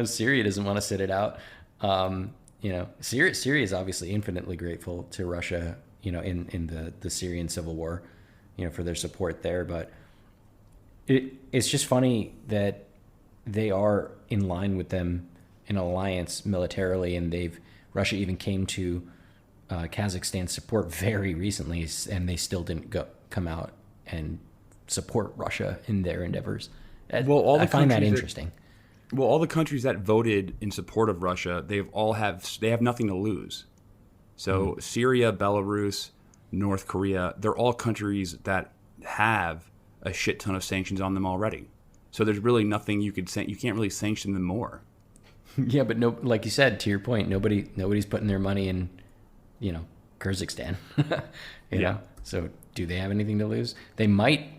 Syria doesn't want to sit it out. Syria is obviously infinitely grateful to Russia, in the Syrian civil war, for their support there. But it's just funny that they are in line with them in alliance militarily, and Russia even came to Kazakhstan's support very recently, and they still didn't come out and support Russia in their endeavors. I find that interesting. All the countries that voted in support of Russia, they have nothing to lose. So Syria, Belarus, North Korea, they're all countries that have a shit ton of sanctions on them already. So there's really nothing you can't really sanction them more. Yeah, but no, like you said, to your point, nobody's putting their money in, Kyrgyzstan. you know? So do they have anything to lose? They might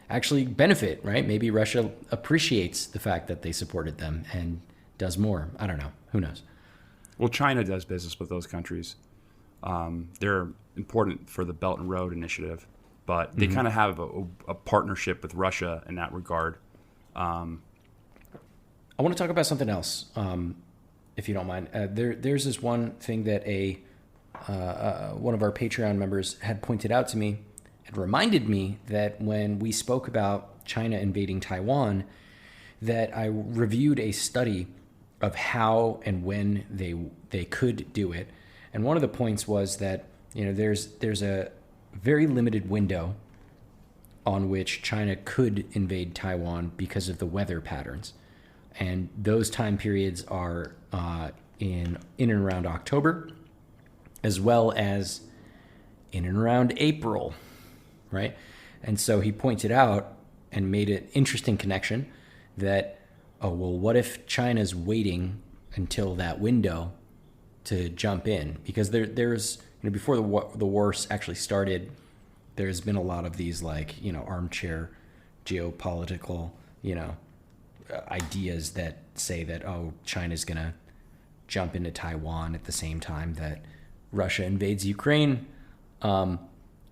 actually benefit, right? Maybe Russia appreciates the fact that they supported them and does more. I don't know. Who knows? Well, China does business with those countries. They're important for the Belt and Road Initiative, but they kind of have a partnership with Russia in that regard. I want to talk about something else, if you don't mind. There's this one thing that one of our Patreon members had pointed out to me. It reminded me that when we spoke about China invading Taiwan, that I reviewed a study of how and when they could do it. And one of the points was that there's a very limited window on which China could invade Taiwan because of the weather patterns. And those time periods are in and around October, as well as in and around April, right? And so he pointed out and made an interesting connection that, oh, well, what if China's waiting until that window to jump in? Because there's, before the war actually started, there's been a lot of these armchair geopolitical, ideas that say that, oh, China's going to jump into Taiwan at the same time that Russia invades Ukraine,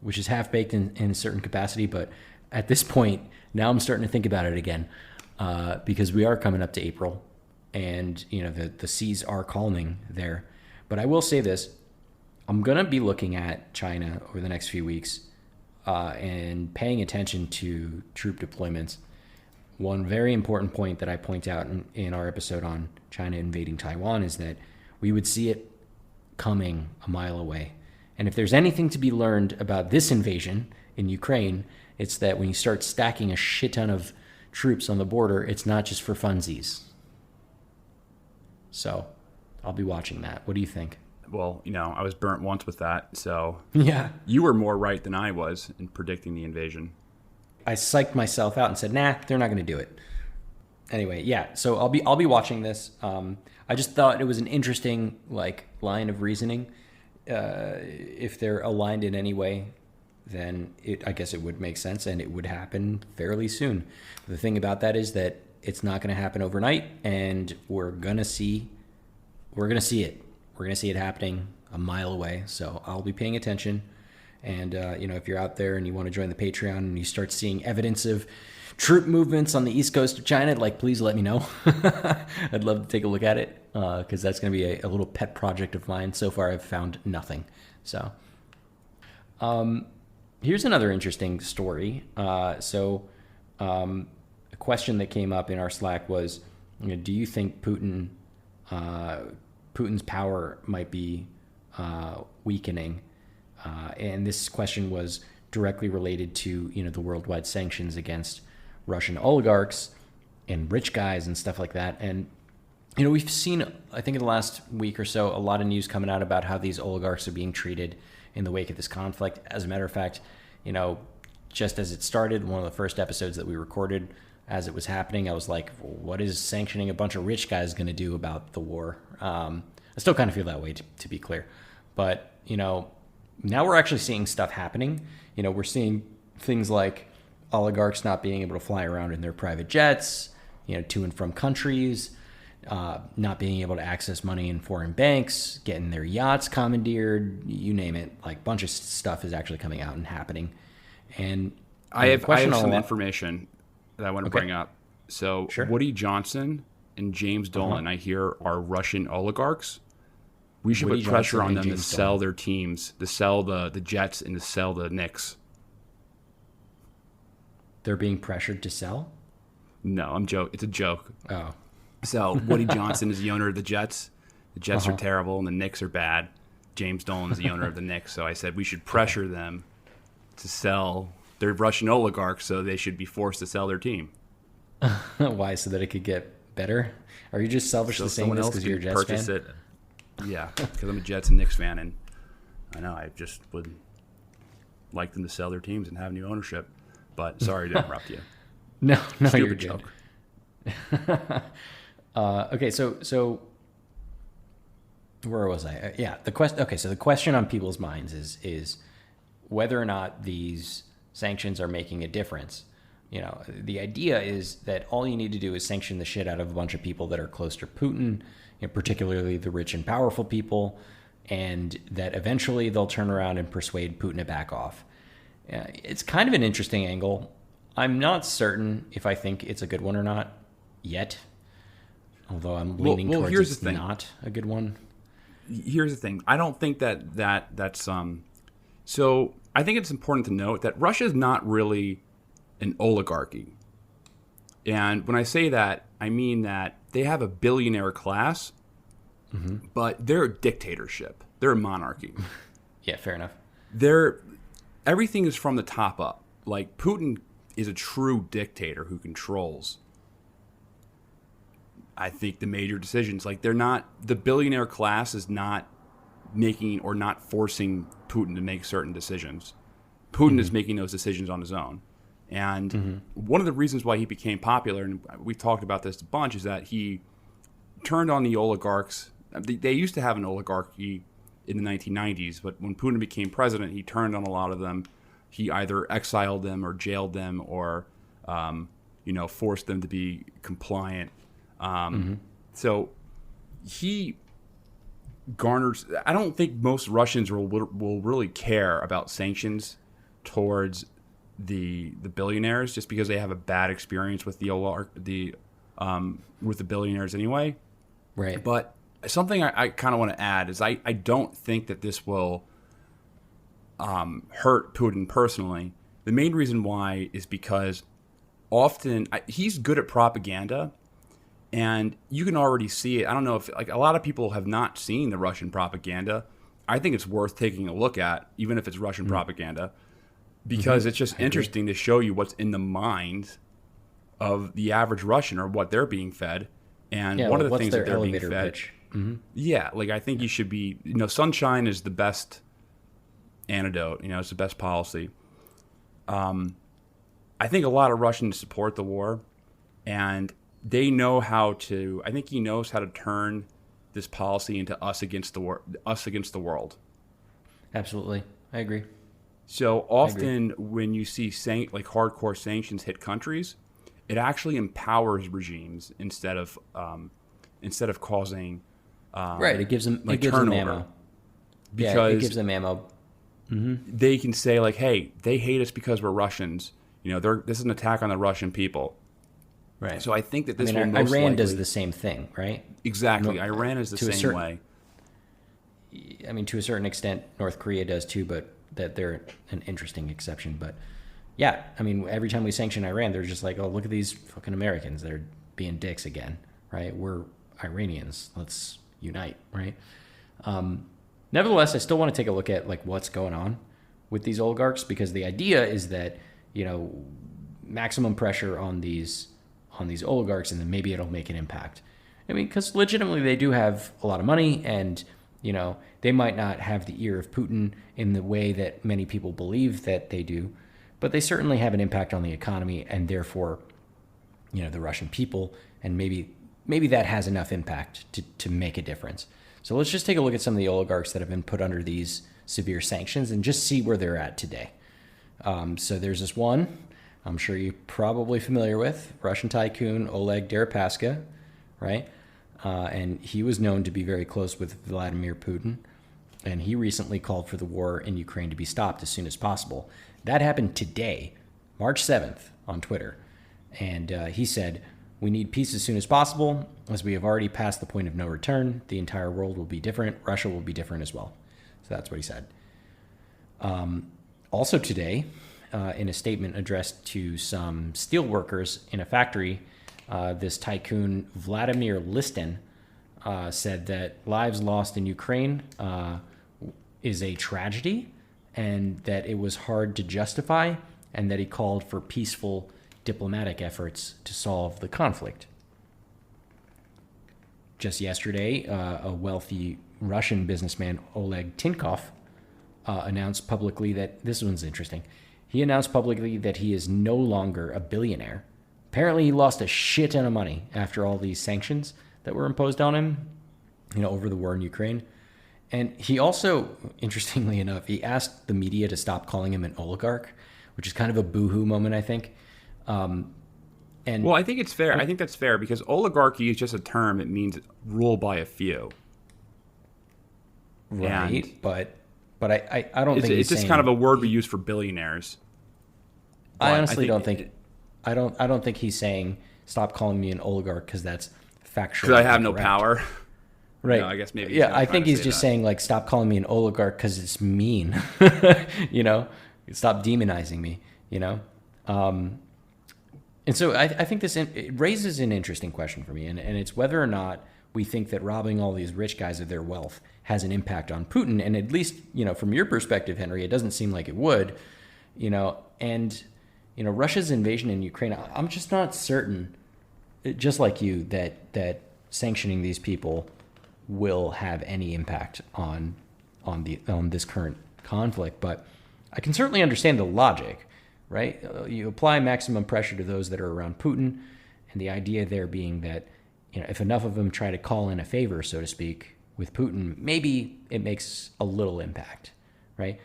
which is half baked in a certain capacity. But at this point, now I'm starting to think about it again, because we are coming up to April, and the seas are calming there. But I will say this: I'm gonna be looking at China over the next few weeks, and paying attention to troop deployments. One very important point that I point out in our episode on China invading Taiwan is that we would see it coming a mile away. And if there's anything to be learned about this invasion in Ukraine, it's that when you start stacking a shit ton of troops on the border, it's not just for funsies. So I'll be watching that. What do you think? Well, I was burnt once with that, so yeah, you were more right than I was in predicting the invasion. I psyched myself out and said, nah, they're not going to do it. Anyway, yeah, so I'll be watching this. I just thought it was an interesting line of reasoning. If they're aligned in any way, then I guess it would make sense, and it would happen fairly soon. The thing about that is that it's not going to happen overnight, and we're gonna see it. We're gonna see it happening a mile away. So I'll be paying attention. And if you're out there and you want to join the Patreon and you start seeing evidence of troop movements on the east coast of China, please let me know. I'd love to take a look at it, because that's going to be a little pet project of mine. So far, I've found nothing. So here's another interesting story. A question that came up in our Slack was, do you think Putin's power might be weakening? And this question was directly related to, the worldwide sanctions against Russian oligarchs and rich guys and stuff like that. And, we've seen, I think in the last week or so, a lot of news coming out about how these oligarchs are being treated in the wake of this conflict. As a matter of fact, just as it started, one of the first episodes that we recorded as it was happening, I was like, what is sanctioning a bunch of rich guys going to do about the war? I still kind of feel that way, to be clear. But, now we're actually seeing stuff happening. We're seeing things like oligarchs not being able to fly around in their private jets, to and from countries, not being able to access money in foreign banks, getting their yachts commandeered, you name it. A bunch of stuff is actually coming out and happening. And I have some information that I want to bring up. So sure. Woody Johnson and James Dolan, I hear, are Russian oligarchs. We should put pressure on them to sell their teams, to sell the Jets and to sell the Knicks. They're being pressured to sell? No, I'm joking. It's a joke. Oh. So Woody Johnson is the owner of the Jets. The Jets are terrible and the Knicks are bad. James Dolan is the owner of the Knicks. So I said we should pressure them to sell. They're Russian oligarchs, so they should be forced to sell their team. Why? So that it could get better? Are you just selfishly saying this because you're a Jets fan? It. Yeah, because I'm a Jets and Knicks fan, and I know I just would like them to sell their teams and have new ownership. But sorry to interrupt you. No, Stupid you're joke. Good. Okay, so where was I? The question. Okay, so the question on people's minds is whether or not these sanctions are making a difference. The idea is that all you need to do is sanction the shit out of a bunch of people that are close to Putin, particularly the rich and powerful people, and that eventually they'll turn around and persuade Putin to back off. It's kind of an interesting angle. I'm not certain if I think it's a good one or not yet, although I'm leaning towards it's not a good one. Here's the thing. I don't think that's so I think it's important to note that Russia is not really an oligarchy. And when I say that, I mean that they have a billionaire class, but they're a dictatorship. They're a monarchy. Yeah, fair enough. Everything is from the top up. Putin is a true dictator who controls, I think, the major decisions. The billionaire class is not making or not forcing Putin to make certain decisions. Putin is making those decisions on his own. And one of the reasons why he became popular, and we've talked about this a bunch, is that he turned on the oligarchs. They used to have an oligarchy in the 1990s, but when Putin became president, he turned on a lot of them. He either exiled them or jailed them or, forced them to be compliant. So he garners. I don't think most Russians will really care about sanctions towards the billionaires, just because they have a bad experience with the billionaires anyway. Right. But something I kind of want to add is I don't think that this will hurt Putin personally. The main reason why is because often he's good at propaganda, and you can already see it. I don't know if a lot of people have not seen the Russian propaganda. I think it's worth taking a look at, even if it's Russian propaganda, because it's just interesting to show you what's in the mind of the average Russian or what they're being fed. And one of the things that they're being fed. Yeah, I think you should be, sunshine is the best antidote. It's the best policy. I think a lot of Russians support the war, and they know how to. I think he knows how to turn this policy into us against the world. Absolutely, I agree. So often when you see hardcore sanctions hit countries, it actually empowers regimes instead of causing right. It gives them ammo. Because it gives them ammo. They can say hey, they hate us because we're Russians. This is an attack on the Russian people. Right. So I think that this will Iran most likely, does the same thing, right? Exactly. Iran is the same way. I mean, to a certain extent, North Korea does too, but that they're an interesting exception. But yeah, I mean, every time we sanction Iran, they're just oh, look at these fucking Americans. They're being dicks again, right? We're Iranians. Let's unite, right? Nevertheless, I still want to take a look at what's going on with these oligarchs, because the idea is that, maximum pressure on these oligarchs, and then maybe it'll make an impact. I mean, because legitimately they do have a lot of money, and they might not have the ear of Putin in the way that many people believe that they do, but they certainly have an impact on the economy, and therefore, the Russian people, and maybe that has enough impact to make a difference. So let's just take a look at some of the oligarchs that have been put under these severe sanctions and just see where they're at today. So there's this one I'm sure you're probably familiar with, Russian tycoon Oleg Deripaska, right? And he was known to be very close with Vladimir Putin, and he recently called for the war in Ukraine to be stopped as soon as possible. That happened today, March 7th, on Twitter. And he said, "We need peace as soon as possible, as we have already passed the point of no return. The entire world will be different. Russia will be different as well." So that's what he said. Also today, in a statement addressed to some steel workers in a factory, this tycoon Vladimir Listin said that lives lost in Ukraine is a tragedy, and that it was hard to justify, and that he called for peaceful diplomatic efforts to solve the conflict. Just yesterday, a wealthy Russian businessman, Oleg Tinkov, announced publicly that, this one's interesting, he announced publicly that he is no longer a billionaire. Apparently he lost a shit ton of money after all these sanctions that were imposed on him, over the war in Ukraine. And he also, interestingly enough, he asked the media to stop calling him an oligarch, which is kind of a boohoo moment, I think. Well, I think it's fair. I think that's fair, because oligarchy is just a term. It means rule by a few. Right, and but I don't think it's just kind of a word we use for billionaires. I honestly don't think I don't think he's saying stop calling me an oligarch, because that's factually because I have no power. Right. I guess maybe. Yeah, I think he's just saying stop calling me an oligarch because it's mean. Stop demonizing me. And so I think it raises an interesting question for me, and it's whether or not we think that robbing all these rich guys of their wealth has an impact on Putin. And at least, from your perspective, Henry, it doesn't seem like it would, and, Russia's invasion in Ukraine, I'm just not certain, just like you, that sanctioning these people will have any impact on this current conflict. But I can certainly understand the logic, right? You apply maximum pressure to those that are around Putin, and the idea there being that, if enough of them try to call in a favor, so to speak, with Putin, maybe it makes a little impact, right?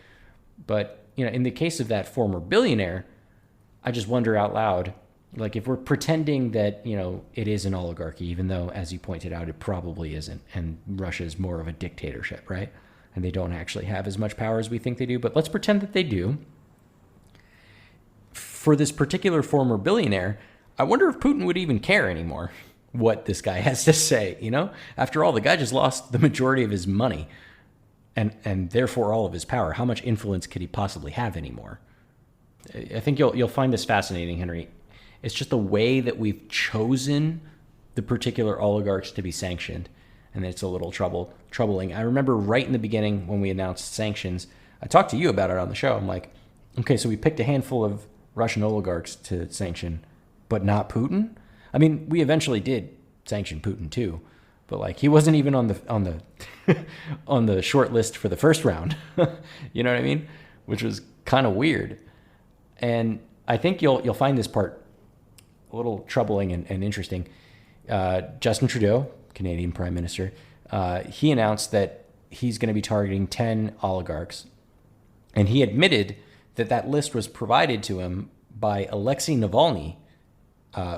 But, in the case of that former billionaire, I just wonder out loud, like, if we're pretending that, it is an oligarchy, even though, as you pointed out, it probably isn't, and Russia is more of a dictatorship, right? And they don't actually have as much power as we think they do, but let's pretend that they do. For this particular former billionaire, I wonder if Putin would even care anymore what this guy has to say, After all, the guy just lost the majority of his money and therefore all of his power. How much influence could he possibly have anymore? I think you'll find this fascinating, Henry. It's just the way that we've chosen the particular oligarchs to be sanctioned, and it's a little troubling. I remember right in the beginning when we announced sanctions, I talked to you about it on the show. I'm like, okay, so we picked a handful of Russian oligarchs to sanction, but not Putin? I mean, we eventually did sanction Putin too, but like he wasn't even on the on the short list for the first round. You know what I mean? Which was kind of weird. And I think you'll find this part a little troubling and interesting. Justin Trudeau, Canadian Prime Minister, he announced that he's going to be targeting 10 oligarchs. And he admitted that list was provided to him by Alexei Navalny,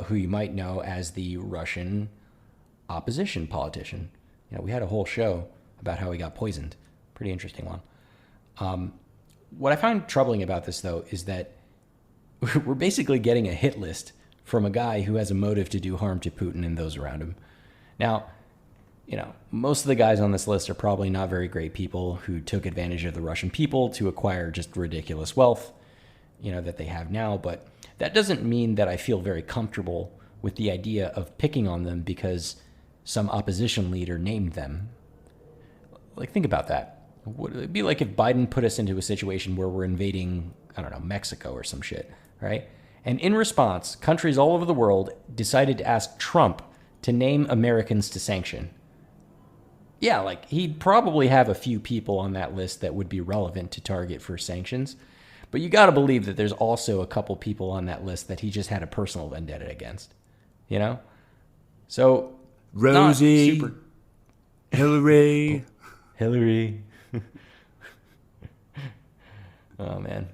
who you might know as the Russian opposition politician. We had a whole show about how he got poisoned. Pretty interesting one. What I find troubling about this, though, is that we're basically getting a hit list from a guy who has a motive to do harm to Putin and those around him. Now, most of the guys on this list are probably not very great people who took advantage of the Russian people to acquire just ridiculous wealth, that they have now. But that doesn't mean that I feel very comfortable with the idea of picking on them because some opposition leader named them. Like, think about that. Would it be like if Biden put us into a situation where we're invading, I don't know, Mexico or some shit, right? And in response, countries all over the world decided to ask Trump to name Americans to sanction. Yeah, like he'd probably have a few people on that list that would be relevant to target for sanctions. But you got to believe that there's also a couple people on that list that he just had a personal vendetta against, So Rosie, Hillary. Oh, man.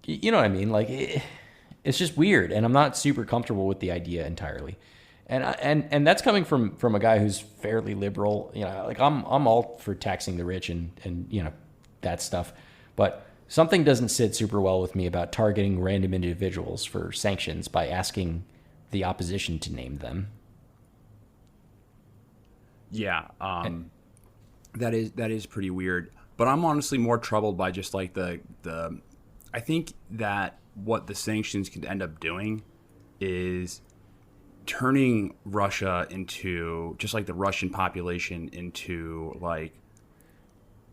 You know what I mean? Like, it's just weird, and I'm not super comfortable with the idea entirely. And that's coming from a guy who's fairly liberal. Like I'm all for taxing the rich and that stuff, but something doesn't sit super well with me about targeting random individuals for sanctions by asking the opposition to name them. Yeah, that is pretty weird. But I'm honestly more troubled by just like the I think that what the sanctions could end up doing is turning Russia into, just like the Russian population, into like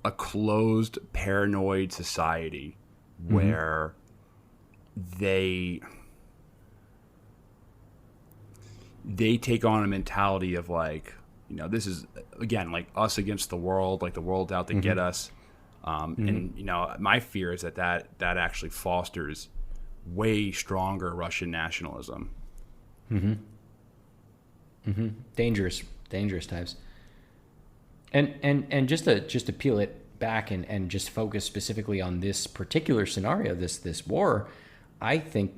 a closed, paranoid society where they take on a mentality of like, this is, again, like us against the world, like the world's out to get us. And, my fear is that actually fosters way stronger Russian nationalism. Dangerous types. And just to peel it back and just focus specifically on this particular scenario, this war, I think,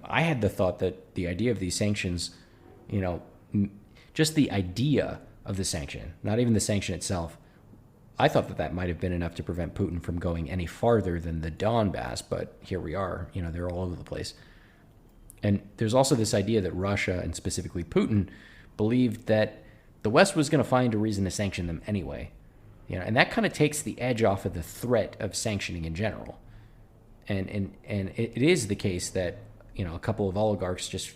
I had the thought that the idea of these sanctions, just the idea of the sanction, not even the sanction itself, I thought that might have been enough to prevent Putin from going any farther than the Donbass, but here we are, they're all over the place. And there's also this idea that Russia, and specifically Putin, believed that the West was going to find a reason to sanction them anyway. And that kind of takes the edge off of the threat of sanctioning in general. And it is the case that, a couple of oligarchs just,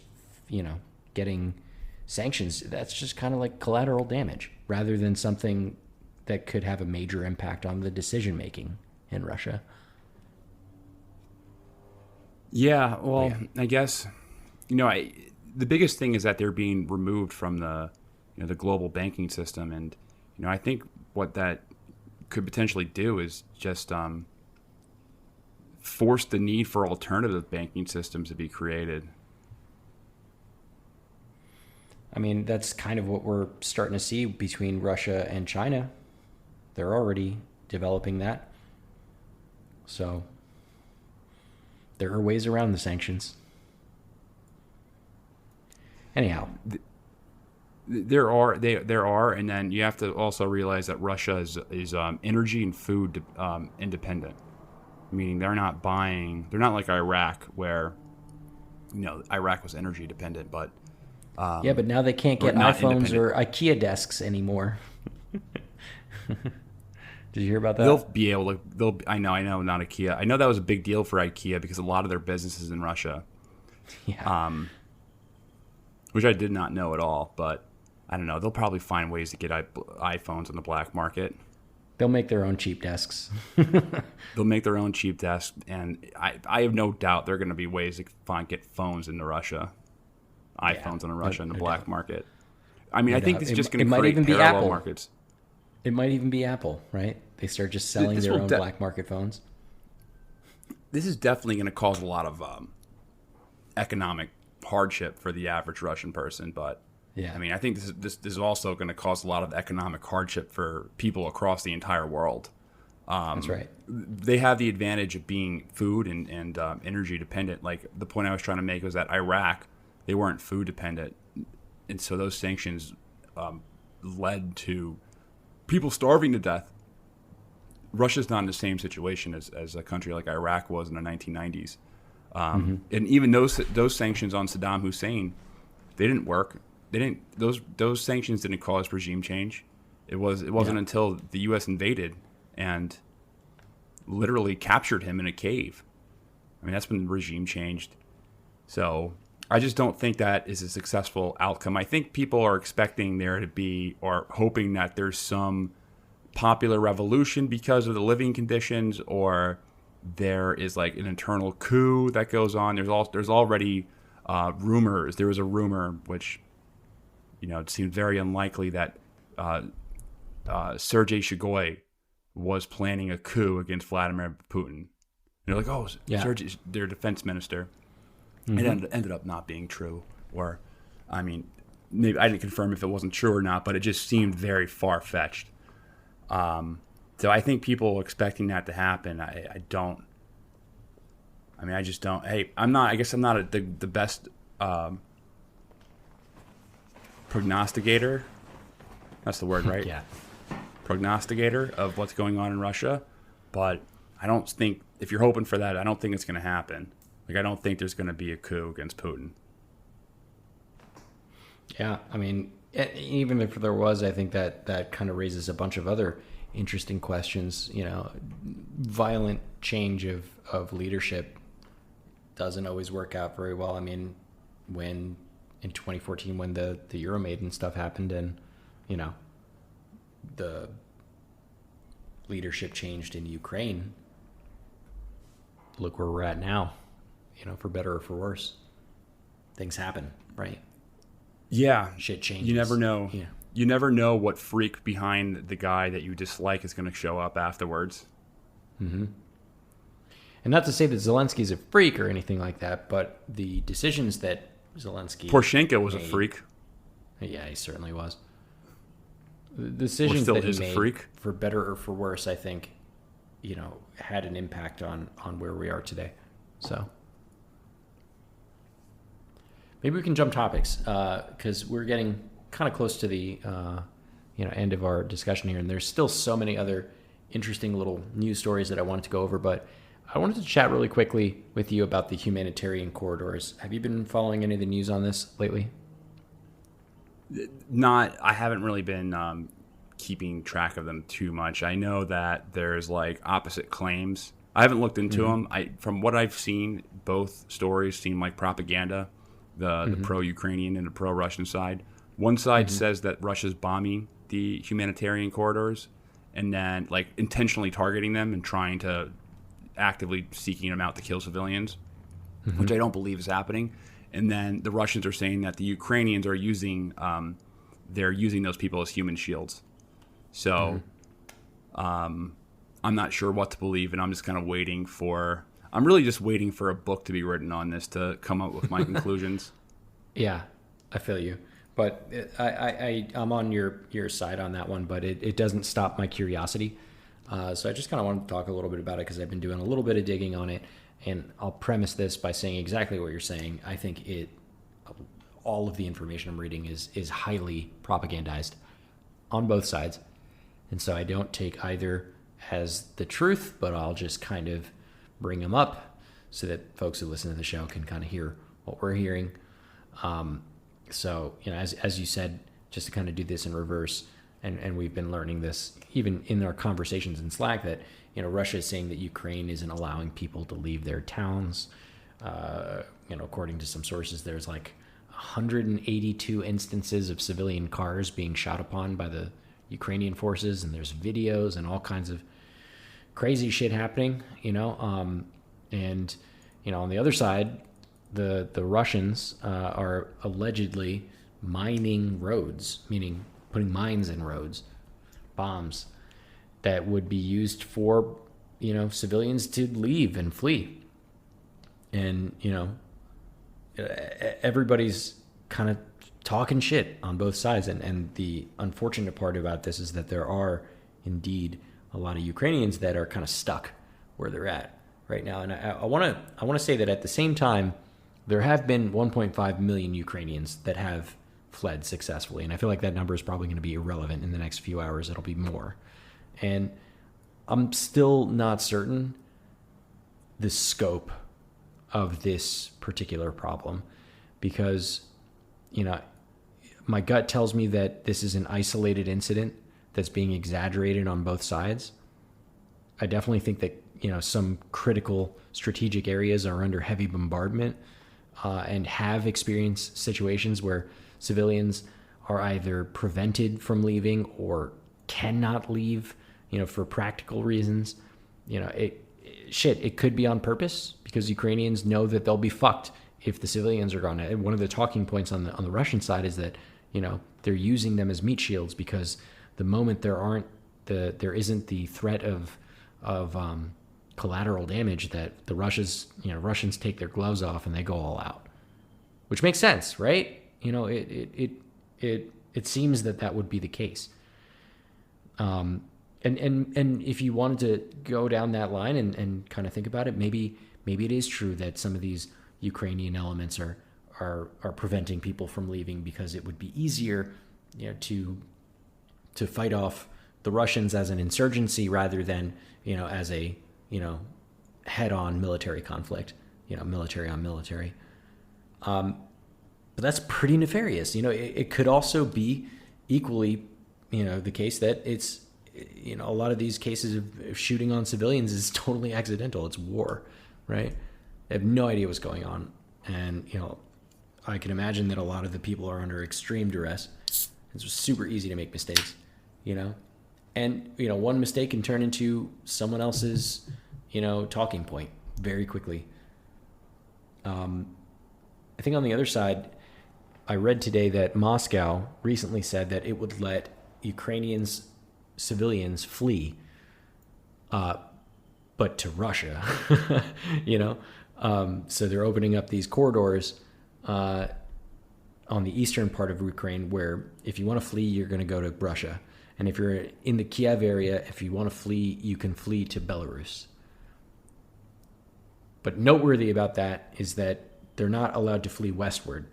getting sanctions, that's just kind of like collateral damage rather than something that could have a major impact on the decision making in Russia. Yeah, well, I guess, the biggest thing is that they're being removed from the global banking system, and I think what that could potentially do is just forced the need for alternative banking systems to be created. I mean, that's kind of what we're starting to see between Russia and China. They're already developing that. So there are ways around the sanctions. Anyhow, there are, and then you have to also realize that Russia is energy and food independent, meaning they're not like Iraq, where Iraq was energy dependent, but yeah, but now they can't get iPhones or IKEA desks anymore. Did you hear about that? They'll be able to. I know, not IKEA. I know that was a big deal for IKEA because a lot of their business is in Russia. Yeah. Which I did not know at all, but I don't know. They'll probably find ways to get iPhones on the black market. They'll make their own cheap desks. They'll make their own cheap desks, and I have no doubt there are going to be ways to get phones into Russia, iPhones into Russia in the black market. I mean, I think it's just going to create parallel markets. It might even be Apple, right? They start just selling their own black market phones. This is definitely going to cause a lot of economic hardship for the average Russian person, but yeah, I mean, I think this is also going to cause a lot of economic hardship for people across the entire world. That's right. They have the advantage of being food and energy dependent. Like the point I was trying to make was that Iraq, they weren't food dependent, and so those sanctions led to people starving to death. Russia's not in the same situation as a country like Iraq was in the 1990s. And even those sanctions on Saddam Hussein, they didn't work. Those sanctions didn't cause regime change. It wasn't until the U.S. invaded and literally captured him in a cave. I mean, that's when the regime changed. So I just don't think that is a successful outcome. I think people are expecting there to be, or hoping that there's some popular revolution because of the living conditions, or there is like an internal coup that goes on. There's already rumors. There was a rumor which, it seemed very unlikely that Sergei Shoigu was planning a coup against Vladimir Putin. And they're like, oh, yeah. Sergei, their defense minister. It ended up not being true. Or, I mean, maybe I didn't confirm if it wasn't true or not, but it just seemed very far-fetched. So I think people expecting that to happen, I don't. I mean, I just don't. Hey, I guess I'm not the best prognosticator. That's the word, right? Yeah. Prognosticator of what's going on in Russia. But I don't think, if you're hoping for that, I don't think it's going to happen. Like, I don't think there's going to be a coup against Putin. Yeah, I mean, even if there was, I think that kind of raises a bunch of other interesting questions. Violent change of leadership doesn't always work out very well. I mean, when in 2014, when the Euromaidan stuff happened and, the leadership changed in Ukraine, look where we're at now, for better or for worse. Things happen, right? Yeah. Shit changes. You never know. Yeah. You never know what freak behind the guy that you dislike is going to show up afterwards. Mm-hmm. And not to say that Zelensky's a freak or anything like that, but the decisions that Zelensky Poroshenko was made, a freak. Yeah, he certainly was. The decisions that he made, freak. For better or for worse, I think, had an impact on where we are today. So maybe we can jump topics because we're getting kind of close to the end of our discussion here, and there's still so many other interesting little news stories that I wanted to go over, but I wanted to chat really quickly with you about the humanitarian corridors. Have you been following any of the news on this lately? I haven't really been keeping track of them too much. I know that there's like opposite claims. I haven't looked into them. From what I've seen, both stories seem like propaganda, the pro-Ukrainian and the pro-Russian side. One side says that Russia's bombing the humanitarian corridors and then like intentionally targeting them and trying to actively seeking them out to kill civilians, which I don't believe is happening. And then the Russians are saying that the Ukrainians are using those people as human shields. So I'm not sure what to believe, and I'm just kind of waiting for. I'm really just waiting for a book to be written on this to come up with my conclusions. Yeah, I feel you. But I'm on your side on that one, but it doesn't stop my curiosity. So I just kind of want to talk a little bit about it because I've been doing a little bit of digging on it. And I'll premise this by saying exactly what you're saying. I think all of the information I'm reading is highly propagandized on both sides. And so I don't take either as the truth, but I'll just kind of bring them up so that folks who listen to the show can kind of hear what we're hearing. So, as you said, just to kind of do this in reverse, and we've been learning this even in our conversations in Slack that, Russia is saying that Ukraine isn't allowing people to leave their towns. According to some sources, there's like 182 instances of civilian cars being shot upon by the Ukrainian forces, and there's videos and all kinds of crazy shit happening, and on the other side, the Russians are allegedly mining roads, meaning putting mines in roads, bombs that would be used for, civilians to leave and flee. And, everybody's kind of talking shit on both sides. And the unfortunate part about this is that there are indeed a lot of Ukrainians that are kind of stuck where they're at right now. And I want to say that at the same time, there have been 1.5 million Ukrainians that have fled successfully. And I feel like that number is probably going to be irrelevant in the next few hours. It'll be more. And I'm still not certain the scope of this particular problem because, my gut tells me that this is an isolated incident that's being exaggerated on both sides. I definitely think that, some critical strategic areas are under heavy bombardment and have experienced situations where civilians are either prevented from leaving or cannot leave, for practical reasons. It could be on purpose because Ukrainians know that they'll be fucked if the civilians are gone. And one of the talking points on the Russian side is that, they're using them as meat shields because the moment there isn't the threat of collateral damage, that the Russians take their gloves off and they go all out, which makes sense, right? It seems that would be the case. And if you wanted to go down that line and kind of think about it, maybe it is true that some of these Ukrainian elements are preventing people from leaving because it would be easier, to fight off the Russians as an insurgency rather than, as a, head-on military conflict, military on military. But that's pretty nefarious. It could also be equally, the case that it's, a lot of these cases of shooting on civilians is totally accidental. It's war, right? They have no idea what's going on. And, I can imagine that a lot of the people are under extreme duress. It's super easy to make mistakes, and, one mistake can turn into someone else's, talking point very quickly. I think on the other side, I read today that Moscow recently said that it would let civilians flee, but to Russia, so they're opening up these corridors on the eastern part of Ukraine where if you want to flee, you're going to go to Russia. And if you're in the Kiev area, if you want to flee, you can flee to Belarus. But noteworthy about that is that they're not allowed to flee westward,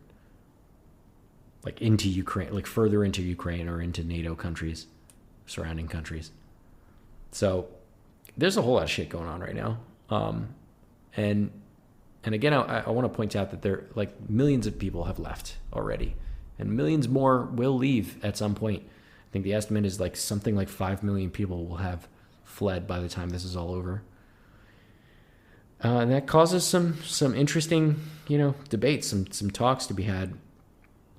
like into Ukraine, like further into Ukraine or into NATO countries, surrounding countries. So there's a whole lot of shit going on right now. And again, I want to point out that there, like, millions of people have left already, and millions more will leave at some point. I think the estimate is like something like 5 million people will have fled by the time this is all over. And that causes some interesting, debates, some talks to be had.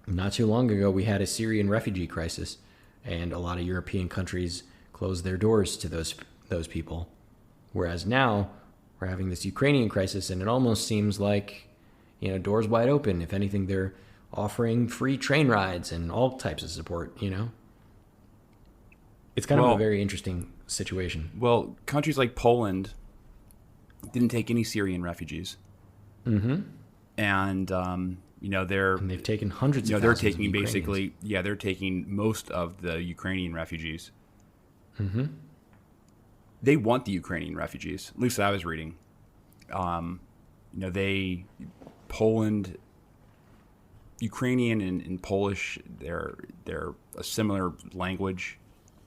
Not too long ago, we had a Syrian refugee crisis, and a lot of European countries closed their doors to those people. Whereas now we're having this Ukrainian crisis, and it almost seems like, doors wide open. If anything, they're offering free train rides and all types of support, It's kind of a very interesting situation. Well, countries like Poland didn't take any Syrian refugees. Mm-hmm. And And they've taken hundreds of they're thousands taking of basically they're taking most of the Ukrainian refugees. Mm-hmm. They want the Ukrainian refugees. At least I was reading. Poland, Ukrainian and Polish, they're a similar language.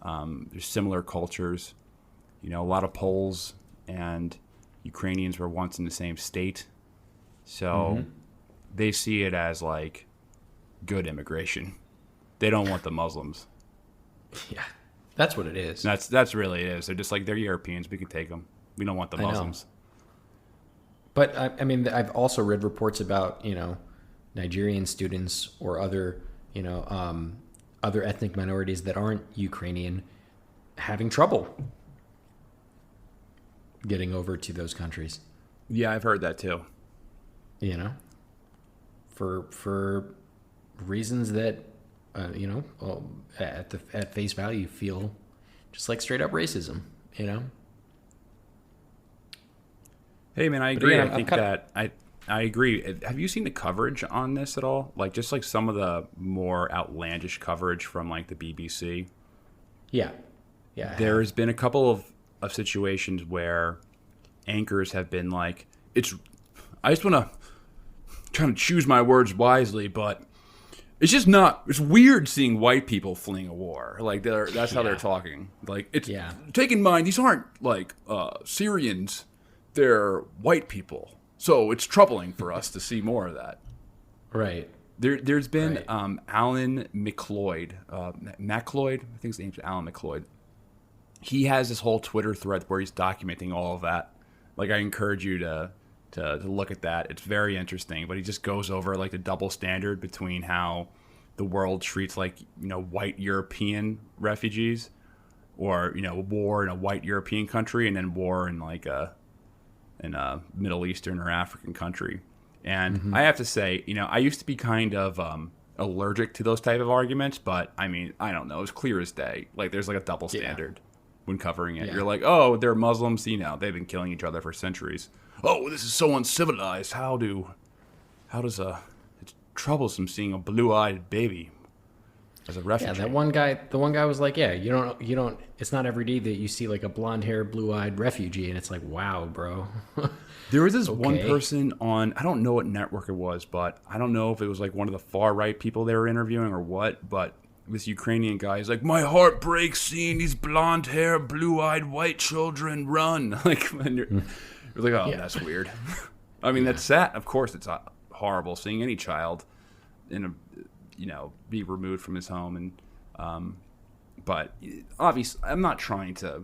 There's similar cultures. A lot of Poles and Ukrainians were once in the same state, so they see it as like good immigration. They don't want the Muslims. Yeah, that's what it is. That's really it is. They're just like, they're Europeans. We can take them. We don't want the Muslims. But I mean, I've also read reports about Nigerian students or other other ethnic minorities that aren't Ukrainian having trouble getting over to those countries. Yeah, I've heard that too. For reasons that at face value feel just like straight up racism. Hey man, I agree. Again, I think I agree. Have you seen the coverage on this at all? Like just like some of the more outlandish coverage from like the BBC. Yeah. There's been a couple of situations where anchors have been like, I just want to kind of choose my words wisely, but it's just not. It's weird seeing white people fleeing a war. Like that's how they're talking. Like take in mind these aren't like Syrians. They're white people. So it's troubling for us to see more of that. Right. There's been Alan McLeod. I think his name's Alan McLeod. He has this whole Twitter thread where he's documenting all of that. Like I encourage you to look at that. It's very interesting. But he just goes over like the double standard between how the world treats like white European refugees, or war in a white European country, and then war in like a Middle Eastern or African country. And I have to say, I used to be kind of allergic to those type of arguments, but I mean, I don't know, it's clear as day. Like there's like a double standard when covering it. You're like, oh, they're Muslims, they've been killing each other for centuries. Oh, this is so uncivilized. It's troublesome seeing a blue-eyed baby as a refugee. Yeah, the one guy was like, yeah, you don't, it's not every day that you see like a blonde-haired, blue-eyed refugee, and it's like, wow, bro. There was this one person on, I don't know what network it was, but I don't know if it was like one of the far-right people they were interviewing or what, but this Ukrainian guy is like, my heart breaks seeing these blonde-haired, blue-eyed white children run. Like, when you're like, oh, that's weird. I mean, that's sad. Of course, it's horrible seeing any child be removed from his home, and but obviously I'm not trying to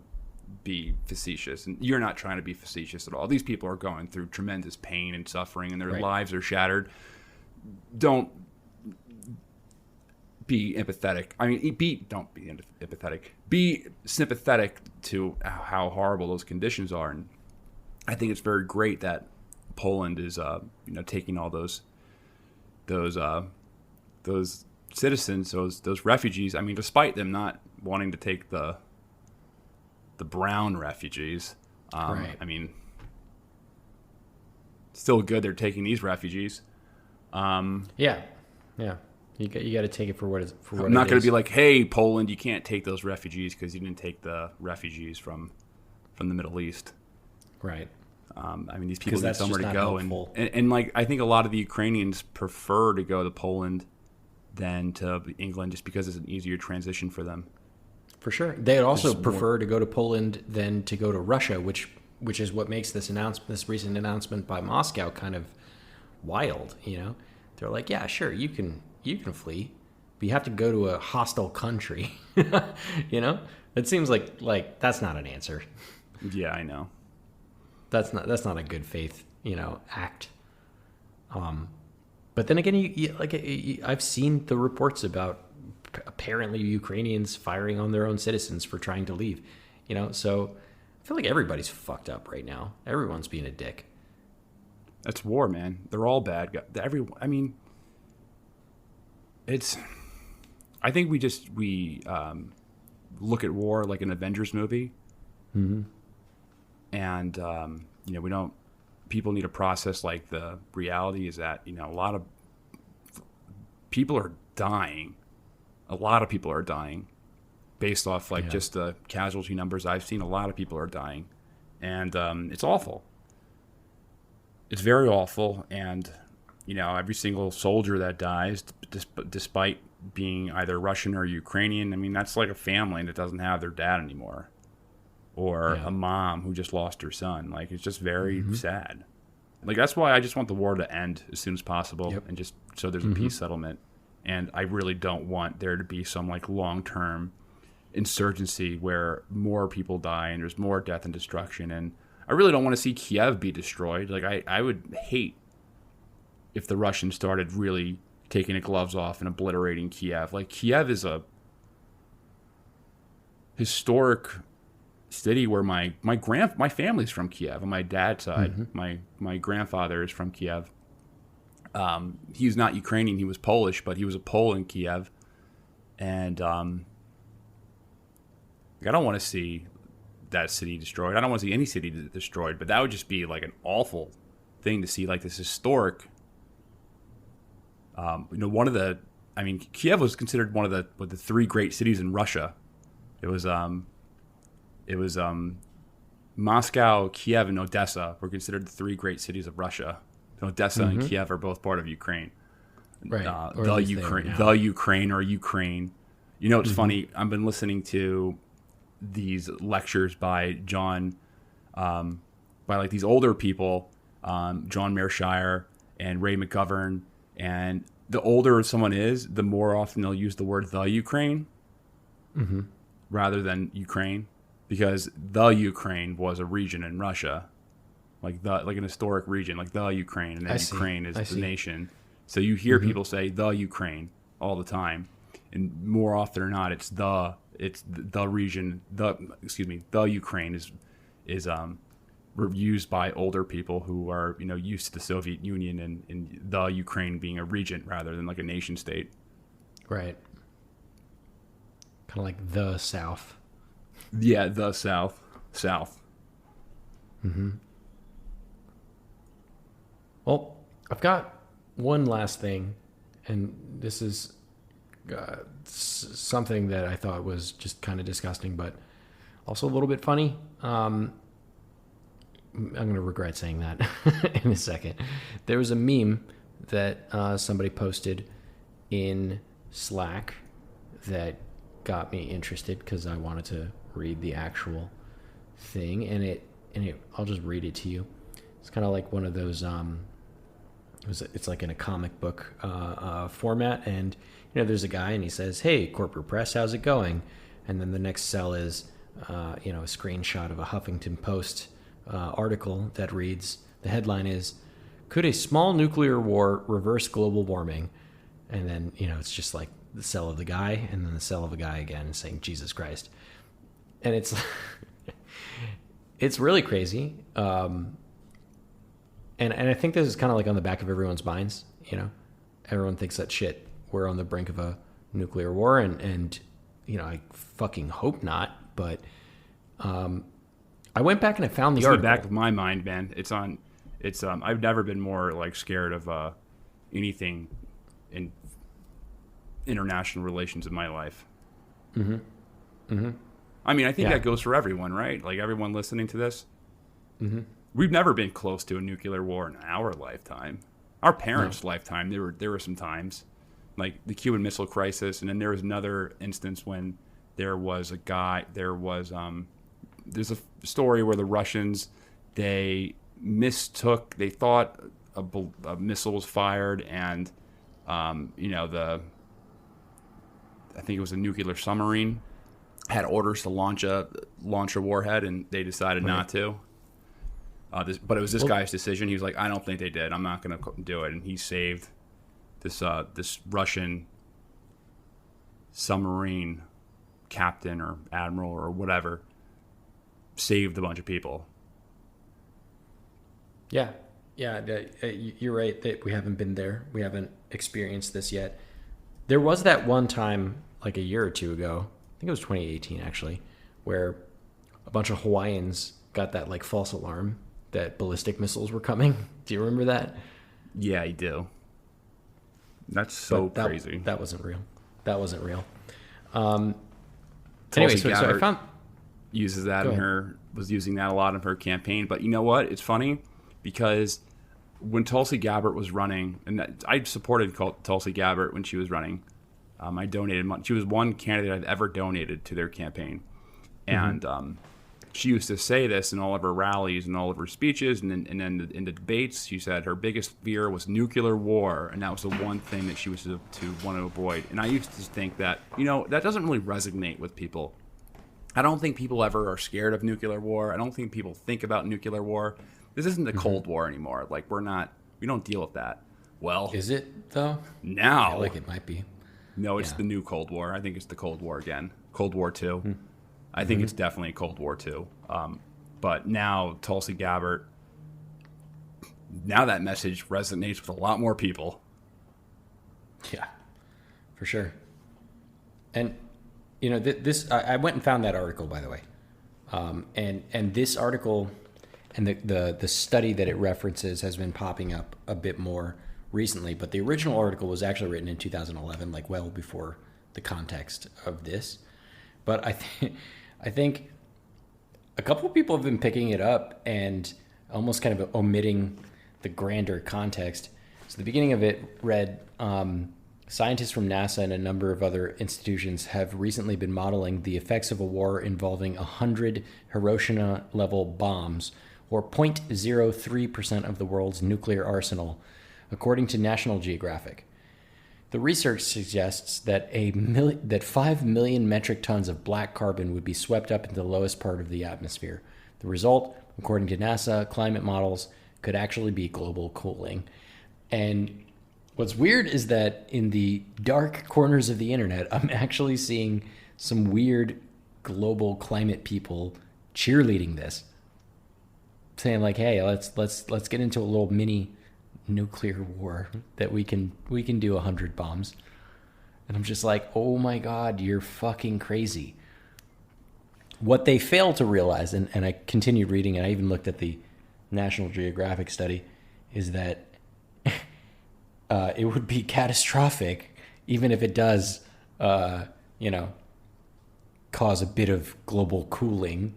be facetious, and you're not trying to be facetious at all. These people are going through tremendous pain and suffering, and their lives are shattered. Don't be empathetic. I mean, don't be empathetic. Be sympathetic to how horrible those conditions are, and I think it's very great that Poland is taking all those citizens, those refugees. I mean, despite them not wanting to take the brown refugees, I mean, still good they're taking these refugees. Yeah. You got to take it for what it is. I'm not going to be like, hey, Poland, you can't take those refugees because you didn't take the refugees from the Middle East. Right. I mean, these people need somewhere to go, and like I think a lot of the Ukrainians prefer to go to Poland than to England just because it's an easier transition for them. For sure, they'd also prefer to go to Poland than to go to Russia, which is what makes this recent announcement by Moscow kind of wild. They're like, yeah, sure, you can flee, but you have to go to a hostile country. It seems like that's not an answer. Yeah, I know. That's not a good faith, act. But then again, I've seen the reports about apparently Ukrainians firing on their own citizens for trying to leave, So I feel like everybody's fucked up right now. Everyone's being a dick. That's war, man. They're all bad guys. I think we look at war like an Avengers movie. Mm-hmm. And we don't. People need to process like the reality is that a lot of people are dying. A lot of people are dying, based off like just the casualty numbers I've seen. A lot of people are dying, and it's awful. It's very awful, and every single soldier that dies, despite being either Russian or Ukrainian, I mean, that's like a family that doesn't have their dad anymore, or a mom who just lost her son. Like, it's just very sad. Like, that's why I just want the war to end as soon as possible, and just so there's a peace settlement. And I really don't want there to be some like long-term insurgency where more people die and there's more death and destruction. And I really don't want to see Kiev be destroyed. Like, I would hate if the Russians started really taking the gloves off and obliterating Kiev. Like, Kiev is a historic city where my family's from Kiev on my dad's side. My grandfather is from Kiev. He's not Ukrainian, he was Polish, but he was a Pole in Kiev. And I don't want to see that city destroyed. I don't want to see any city destroyed, but that would just be like an awful thing to see, like this historic Kiev was considered one of the three great cities in Russia. It was Moscow, Kiev, and Odessa were considered the three great cities of Russia. Odessa and Kiev are both part of Ukraine. Right. The Ukraine or Ukraine. It's funny. I've been listening to these lectures by John, by like these older people, John Mearshire and Ray McGovern. And the older someone is, the more often they'll use the word the Ukraine rather than Ukraine, because the Ukraine was a region in Russia. Like an historic region, like the Ukraine, and then Ukraine is the nation. So you hear people say the Ukraine all the time, and more often or not, it's the region. The Ukraine is used by older people who are used to the Soviet Union and the Ukraine being a region rather than like a nation state. Right. Kind of like the South. Yeah, the South. Well, I've got one last thing, and this is something that I thought was just kind of disgusting, but also a little bit funny. I'm going to regret saying that in a second. There was a meme that somebody posted in Slack that got me interested because I wanted to read the actual thing, and I'll just read it to you. It's kind of like one of those it's like in a comic book format, and there's a guy and he says, "Hey, corporate press, how's it going?" And then the next cell is a screenshot of a Huffington Post article that reads, the headline is, "Could a small nuclear war reverse global warming?" And then it's just like the cell of the guy and then the cell of a guy again saying Jesus Christ. And it's it's really crazy. And I think this is kind of like on the back of everyone's minds. Everyone thinks that shit, we're on the brink of a nuclear war, and I fucking hope not. But I went back and I found the article. In the back of my mind, man. I've never been more like scared of anything in international relations in my life. I mean, I think that goes for everyone, right? Like everyone listening to this. We've never been close to a nuclear war in our lifetime. Our parents' lifetime, there were some times, like the Cuban Missile Crisis, and then there was another instance when there's a story where the Russians, they thought a missile was fired, and I think it was a nuclear submarine, had orders to launch a warhead, and they decided not to. But it was this guy's decision. He was like, "I don't think they did. I'm not going to do it." And he saved this Russian submarine captain or admiral or whatever. Saved a bunch of people. Yeah, you're right that we haven't been there. We haven't experienced this yet. There was that one time, like a year or two ago, I think it was 2018 actually, where a bunch of Hawaiians got that like false alarm that ballistic missiles were coming. Do you remember that? Yeah, I do. That's so crazy. That wasn't real. That wasn't real. Tulsi Anyway, so I Gabbard found uses that was using that a lot in her campaign. But you know what? It's funny because when Tulsi Gabbard was running, and I supported Tulsi Gabbard when she was running. I donated money. She was one candidate I've ever donated to their campaign. And she used to say this in all of her rallies and all of her speeches and in the debates. She said her biggest fear was nuclear war, and that was the one thing that she was to want to avoid. And I used to think that, that doesn't really resonate with people. I don't think people ever are scared of nuclear war. I don't think people think about nuclear war. This isn't the Cold War anymore. Like, we don't deal with that. Well, is it, though? Now. I feel like it might be. No, it's the new Cold War. I think it's the Cold War again. Cold War II. I think it's definitely Cold War II. But now Tulsi Gabbard, now that message resonates with a lot more people. Yeah, for sure. And, this I went and found that article, by the way. And this article and the study that it references has been popping up a bit more recently, but the original article was actually written in 2011, like well before the context of this. But I think a couple of people have been picking it up and almost kind of omitting the grander context. So the beginning of it read, scientists from NASA and a number of other institutions have recently been modeling the effects of a war involving 100 Hiroshima-level bombs, or 0.03% of the world's nuclear arsenal, according to National Geographic. The research suggests that 5 million metric tons of black carbon would be swept up into the lowest part of the atmosphere. The result, according to NASA climate models, could actually be global cooling. And what's weird is that in the dark corners of the internet, I'm actually seeing some weird global climate people cheerleading this, saying like, "Hey, let's get into a little mini nuclear war that we can do 100 bombs." And I'm just like, oh my God, you're fucking crazy. What they fail to realize, and I continued reading, and I even looked at the National Geographic study, is that it would be catastrophic even if it does cause a bit of global cooling.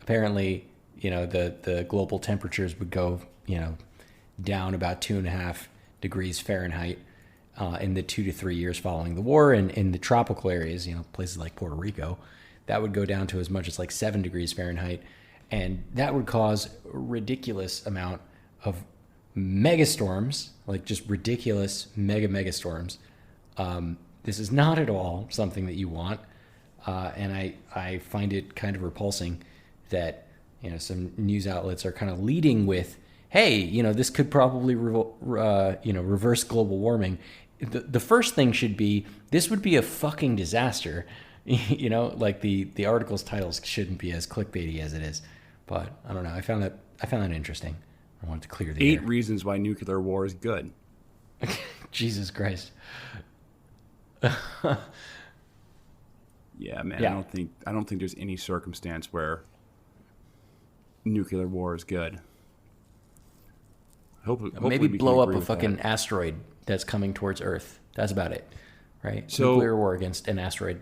Apparently, the global temperatures would go down about 2.5 degrees Fahrenheit in the 2 to 3 years following the war. And in the tropical areas, places like Puerto Rico, that would go down to as much as like 7 degrees Fahrenheit. And that would cause a ridiculous amount of megastorms, like just ridiculous megastorms. This is not at all something that you want. And I find it kind of repulsing that, some news outlets are kind of leading with, hey, this could probably reverse global warming. The first thing should be, this would be a fucking disaster. Like the article's titles shouldn't be as clickbaity as it is. But I don't know. I found that interesting. I wanted to clear the 8 air. reasons why nuclear war is good. Jesus Christ. Yeah, man. Yeah. I don't think there's any circumstance where nuclear war is good. Hopefully Maybe we blow can up agree a with fucking that. asteroid that's coming towards Earth. That's about it, right? So- Nuclear war against an asteroid.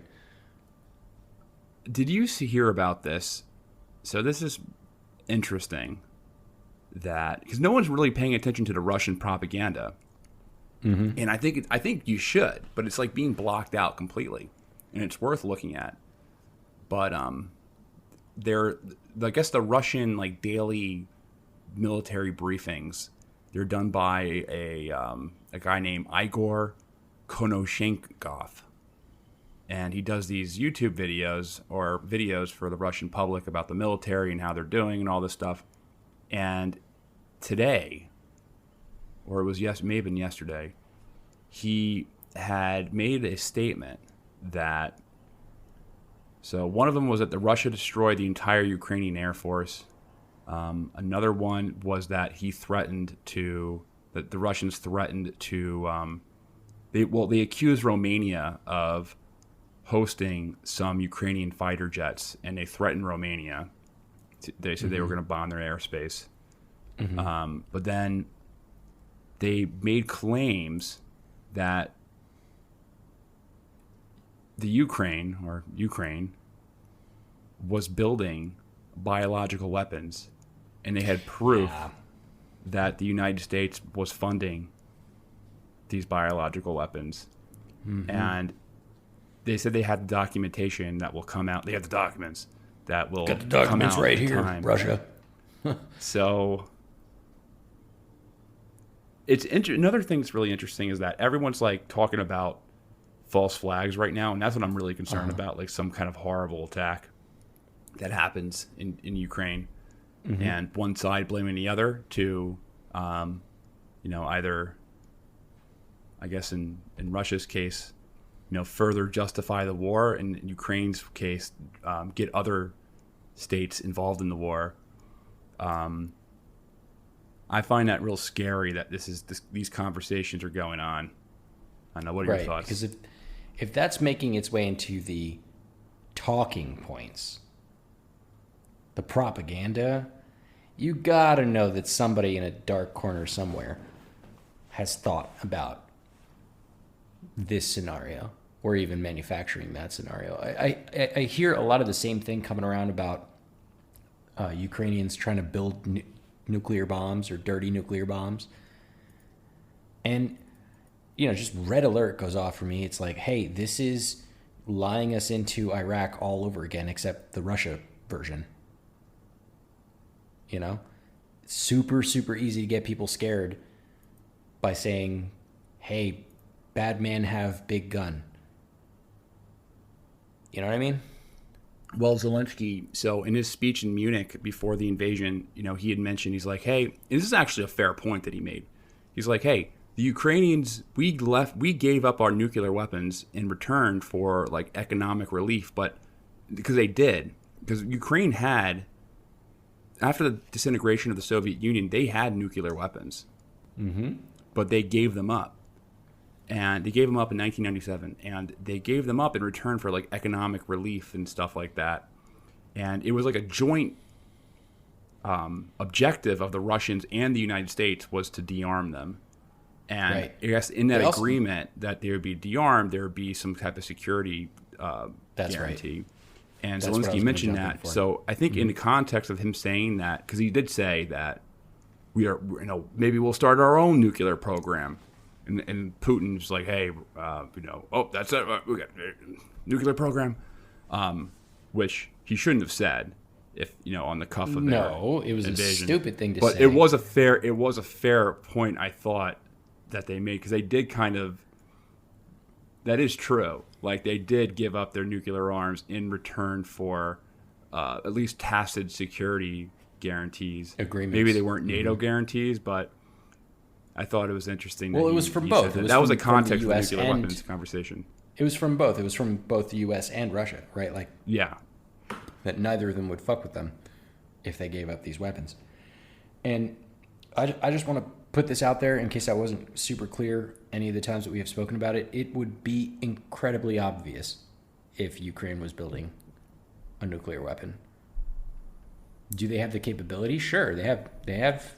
Did you hear about this? So this is interesting, that because no one's really paying attention to the Russian propaganda, and I think you should, but it's like being blocked out completely, and it's worth looking at. But I guess the Russian like daily military briefings, they're done by a guy named Igor Konoshenkov. And he does these YouTube videos for the Russian public about the military and how they're doing and all this stuff. And today, or it was may have been yesterday, he had made a statement that, so one of them was that Russia destroyed the entire Ukrainian Air Force. Another one was that the Russians threatened to, they accused Romania of hosting some Ukrainian fighter jets, and they threatened Romania. They said they were going to bomb their airspace. But then they made claims that the Ukraine was building biological weapons, and they had proof that the United States was funding these biological weapons. And they said they had the documentation that will come out. They have the documents that will Got the documents come out right in here, time. Russia. So it's another thing that's really interesting is that everyone's like talking about false flags right now, and that's what I'm really concerned about, like some kind of horrible attack that happens in Ukraine, and one side blaming the other to, either, I guess in Russia's case, further justify the war, and in Ukraine's case, get other states involved in the war. I find that real scary that these conversations are going on. I don't know. What are your thoughts? Because if that's making its way into the talking points, the propaganda, you gotta know that somebody in a dark corner somewhere has thought about this scenario, or even manufacturing that scenario. I hear a lot of the same thing coming around about Ukrainians trying to build nuclear bombs or dirty nuclear bombs. And, just red alert goes off for me. It's like, hey, this is lying us into Iraq all over again, except the Russia version. Super, super easy to get people scared by saying, hey, bad man have big gun. You know what I mean? Well, Zelensky, so in his speech in Munich before the invasion, he had mentioned, he's like, hey, this is actually a fair point that he made. He's like, hey, the Ukrainians, we gave up our nuclear weapons in return for like economic relief, but because Ukraine had, after the disintegration of the Soviet Union, they had nuclear weapons, but they gave them up. And they gave them up in 1997, and they gave them up in return for like economic relief and stuff like that. And it was like a joint objective of the Russians and the United States was to de-arm them. And right. I guess in that agreement that they would be de-armed, there would be some type of security guarantee. Right. And Zelensky mentioned that. So I think in the context of him saying that, because he did say that we are, maybe we'll start our own nuclear program. And Putin's like, hey, that's it. We got a nuclear program, which he shouldn't have said if, on the cuff of their it was invasion. A stupid thing to say. But it was a fair point, I thought, that they made, because they did kind of, that is true. Like, they did give up their nuclear arms in return for at least tacit security guarantees. Agreements. Maybe they weren't NATO guarantees, but I thought it was interesting. Well, it was from both. That was a context of the nuclear weapons conversation. It was from both. It was from both the U.S. and Russia, right? Like, yeah, that neither of them would fuck with them if they gave up these weapons. And I just want to put this out there in case I wasn't super clear any of the times that we have spoken about it. It would be incredibly obvious if Ukraine was building a nuclear weapon. Do they have the capability? Sure, they have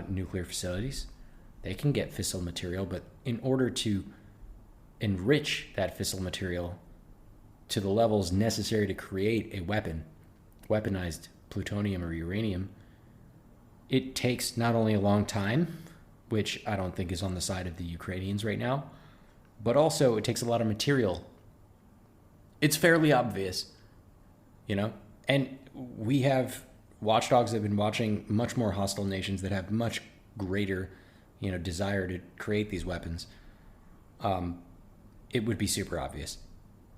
nuclear facilities. They can get fissile material, but in order to enrich that fissile material to the levels necessary to create a weapon, weaponized plutonium or uranium, it takes not only a long time, which I don't think is on the side of the Ukrainians right now, but also it takes a lot of material. It's fairly obvious, and we have watchdogs that have been watching much more hostile nations that have much greater, desire to create these weapons. It would be super obvious,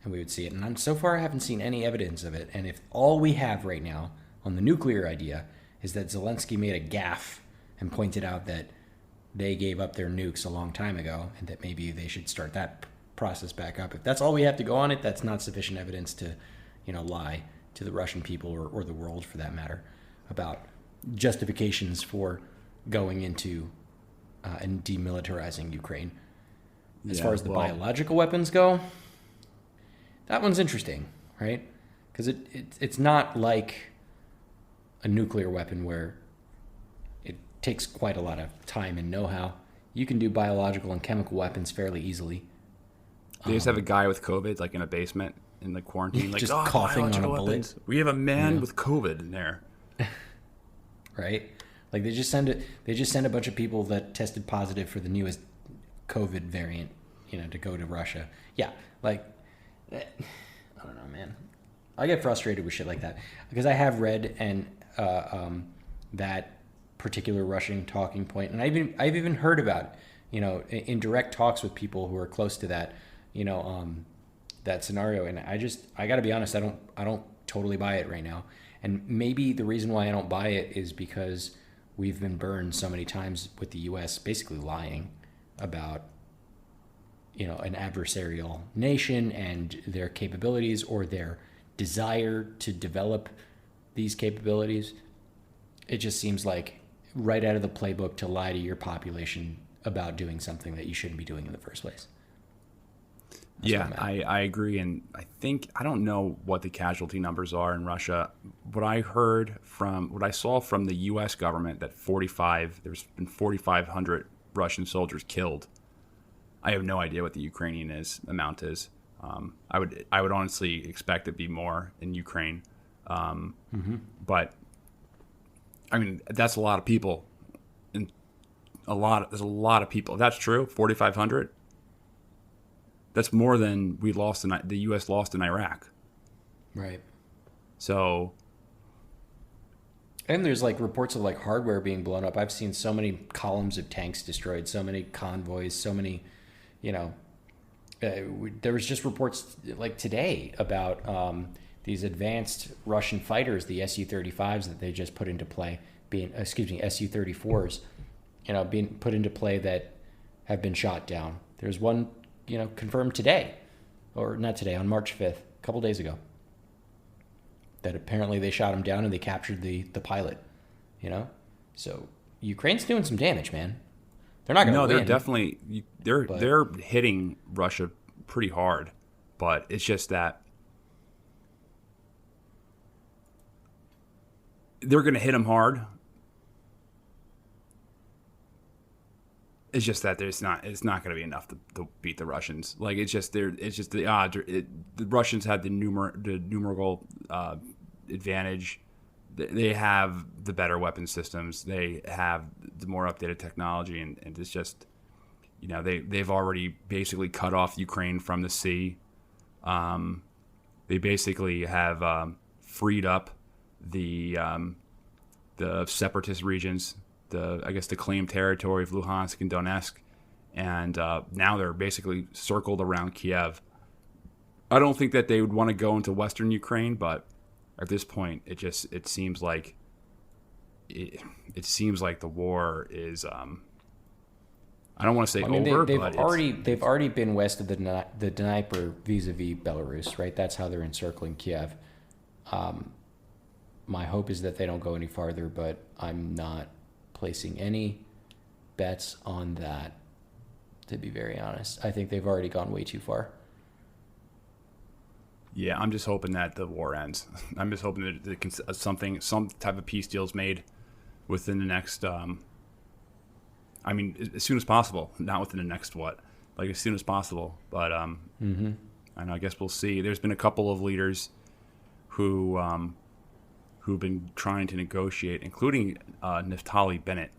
and we would see it. And so far, I haven't seen any evidence of it. And if all we have right now on the nuclear idea is that Zelensky made a gaffe and pointed out that they gave up their nukes a long time ago, and that maybe they should start that process back up. If that's all we have to go on it, that's not sufficient evidence to, lie to the Russian people or the world for that matter about justifications for going into and demilitarizing Ukraine. As far as the biological weapons go, that one's interesting, right? Because it's not like a nuclear weapon where takes quite a lot of time and know-how. You can do biological and chemical weapons fairly easily. They just have a guy with COVID, like in a basement in the quarantine, like Just coughing on a biological bullet. weapons. We have a man Yeah. with COVID in there. Right? Like they just send a bunch of people that tested positive for the newest COVID variant, to go to Russia. Yeah, like I don't know, man. I get frustrated with shit like that because I have read and that particular Russian talking point, and I've even heard about it, in direct talks with people who are close to that, that scenario. And I got to be honest, I don't totally buy it right now. And maybe the reason why I don't buy it is because we've been burned so many times with the U.S. basically lying about, an adversarial nation and their capabilities or their desire to develop these capabilities. It just seems like right out of the playbook to lie to your population about doing something that you shouldn't be doing in the first place. Yeah, I agree. And I don't know what the casualty numbers are in Russia. What I saw from the U.S. government that there's been 4,500 Russian soldiers killed. I have no idea what the Ukrainian amount is. I would honestly expect it to be more in Ukraine. But I mean, that's a lot of people. And there's a lot of people. If that's true, 4,500. That's more than the U.S. lost in Iraq. Right. So. And there's like reports of like hardware being blown up. I've seen so many columns of tanks destroyed, so many convoys, so many, there was just reports like today about these advanced Russian fighters, the Su-35s that they just put into play, Su-34s, being put into play that have been shot down. There's one, confirmed today, or not today, on March 5th, a couple days ago, that apparently they shot him down and they captured the pilot, So Ukraine's doing some damage, man. They're not going to win. No, they're definitely they're hitting Russia pretty hard, but it's just that they're going to hit them hard. It's just that it's not going to be enough to beat the Russians. Like it's just the odds. The Russians had the numerical advantage. They have the better weapon systems. They have the more updated technology, and it's just, they've already basically cut off Ukraine from the sea. They basically have freed up the separatist regions, the claimed territory of Luhansk and Donetsk, and now they're basically circled around Kiev. I don't think that they would want to go into Western Ukraine, but at this point, it seems like the war is. I don't want to say over, but they've already been west of the Dnieper vis-a-vis Belarus, right? That's how they're encircling Kiev. My hope is that they don't go any farther, but I'm not placing any bets on that. To be very honest, I think they've already gone way too far. Yeah, I'm just hoping that the war ends. I'm just hoping that some type of peace deal is made within the next. As soon as possible, not within the next as soon as possible. But I guess we'll see. There's been a couple of leaders who've been trying to negotiate, including Naftali Bennett,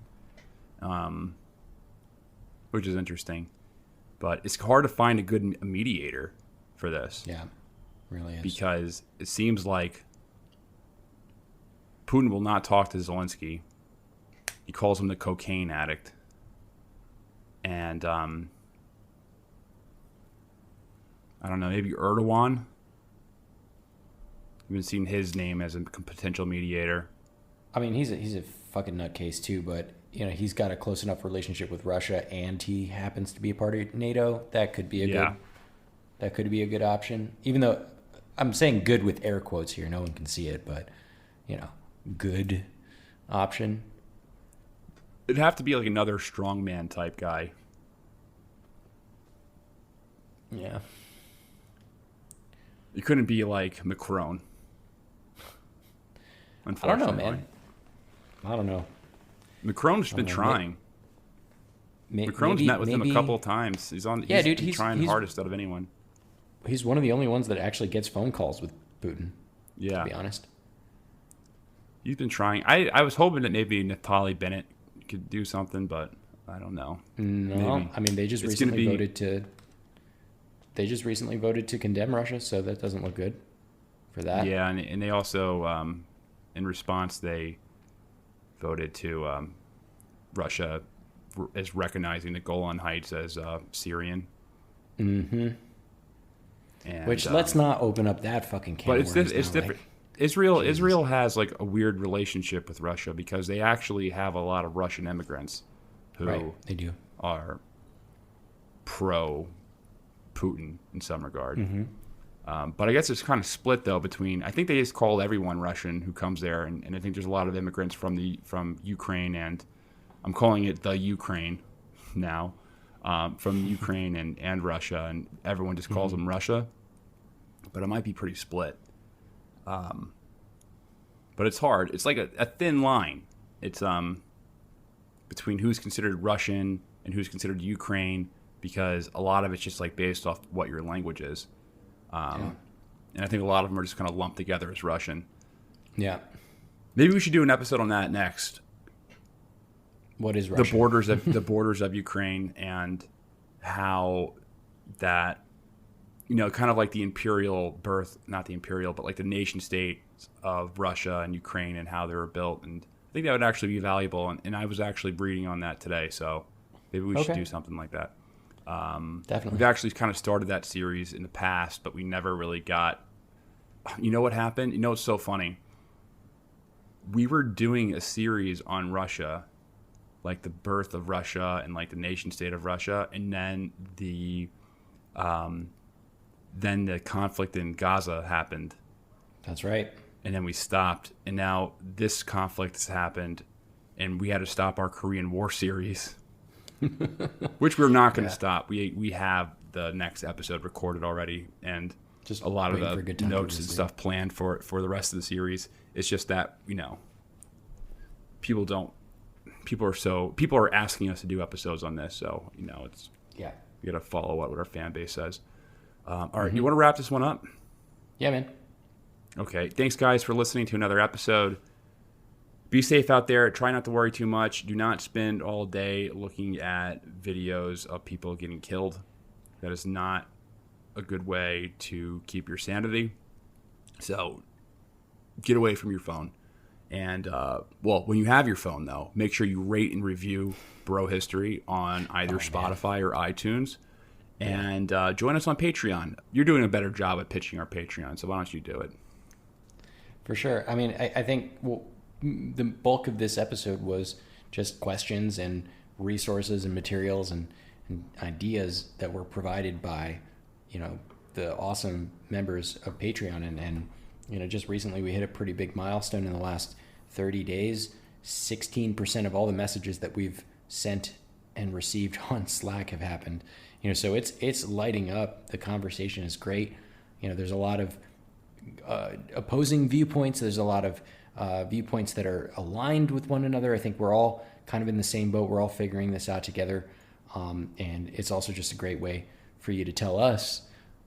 which is interesting. But it's hard to find a good mediator for this. Yeah. Really is. Because it seems like Putin will not talk to Zelensky. He calls him the cocaine addict. And I don't know, maybe Erdogan. I've been seeing his name as a potential mediator. I mean, he's a fucking nutcase too, but he's got a close enough relationship with Russia, and he happens to be a part of NATO. That could be a good option. Even though I'm saying good with air quotes here, no one can see it, but good option. It'd have to be like another strongman type guy. Yeah. It couldn't be like Macron. I don't know, man. I don't know. Macron's been trying. Macron's met with him a couple of times. He's trying hardest out of anyone. He's one of the only ones that actually gets phone calls with Putin. Yeah. To be honest. He's been trying. I was hoping that maybe Naftali Bennett could do something, but I don't know. No, maybe. I mean they just recently voted to condemn Russia, so that doesn't look good for that. Yeah, and they also in response they voted to Russia as recognizing the Golan Heights as Syrian. Mm-hmm. And, which let's not open up that fucking can. But it's different. Israel has like a weird relationship with Russia because they actually have a lot of Russian immigrants who they do are pro Putin in some regard. Mm-hmm. But I guess it's kind of split though between. I think they just call everyone Russian who comes there, and I think there's a lot of immigrants from Ukraine, and I'm calling it the Ukraine now, from Ukraine and Russia, and everyone just calls them Russia. But it might be pretty split. But it's hard. It's like a thin line. It's between who's considered Russian and who's considered Ukraine, because a lot of it's just like based off what your language is. And I think a lot of them are just kind of lumped together as Russian. Yeah. Maybe we should do an episode on that next. What is Russia? The borders of Ukraine and how that, kind of like the imperial birth, not the imperial, but like the nation states of Russia and Ukraine and how they were built. And I think that would actually be valuable. And I was actually reading on that today. So maybe we should do something like that. Definitely. We've actually kind of started that series in the past, but we never really got, what happened? It's so funny. We were doing a series on Russia, like the birth of Russia and like the nation state of Russia. And then the conflict in Gaza happened. That's right. And then we stopped. And now this conflict has happened, and we had to stop our Korean War series, which we're not going to stop. We have the next episode recorded already, and just a lot of the notes and stuff planned for the rest of the series. It's just that, people are asking us to do episodes on this. So, we got to follow what our fan base says. All right, you want to wrap this one up? Yeah, man. Okay, thanks, guys, for listening to another episode. Be safe out there. Try not to worry too much. Do not spend all day looking at videos of people getting killed. That is not a good way to keep your sanity. So get away from your phone. And, when you have your phone, though, make sure you rate and review Bro History on either Spotify or iTunes. And join us on Patreon. You're doing a better job at pitching our Patreon, so why don't you do it? For sure. I mean, I think the bulk of this episode was just questions and resources and materials and ideas that were provided by, the awesome members of Patreon. And just recently we hit a pretty big milestone in the last 30 days. 16% of all the messages that we've sent and received on Slack have happened. So it's lighting up. The conversation is great. There's a lot of opposing viewpoints. There's a lot of viewpoints that are aligned with one another. I think we're all kind of in the same boat. We're all figuring this out together. And it's also just a great way for you to tell us,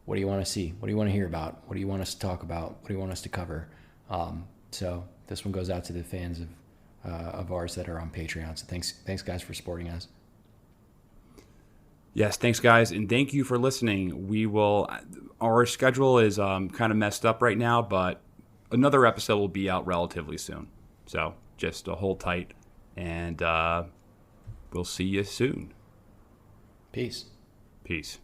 what do you want to see? What do you want to hear about? What do you want us to talk about? What do you want us to cover? So this one goes out to the fans of ours that are on Patreon. So thanks guys for supporting us. Yes, thanks, guys, and thank you for listening. Our schedule is kind of messed up right now, but another episode will be out relatively soon. So just hold tight, and we'll see you soon. Peace. Peace.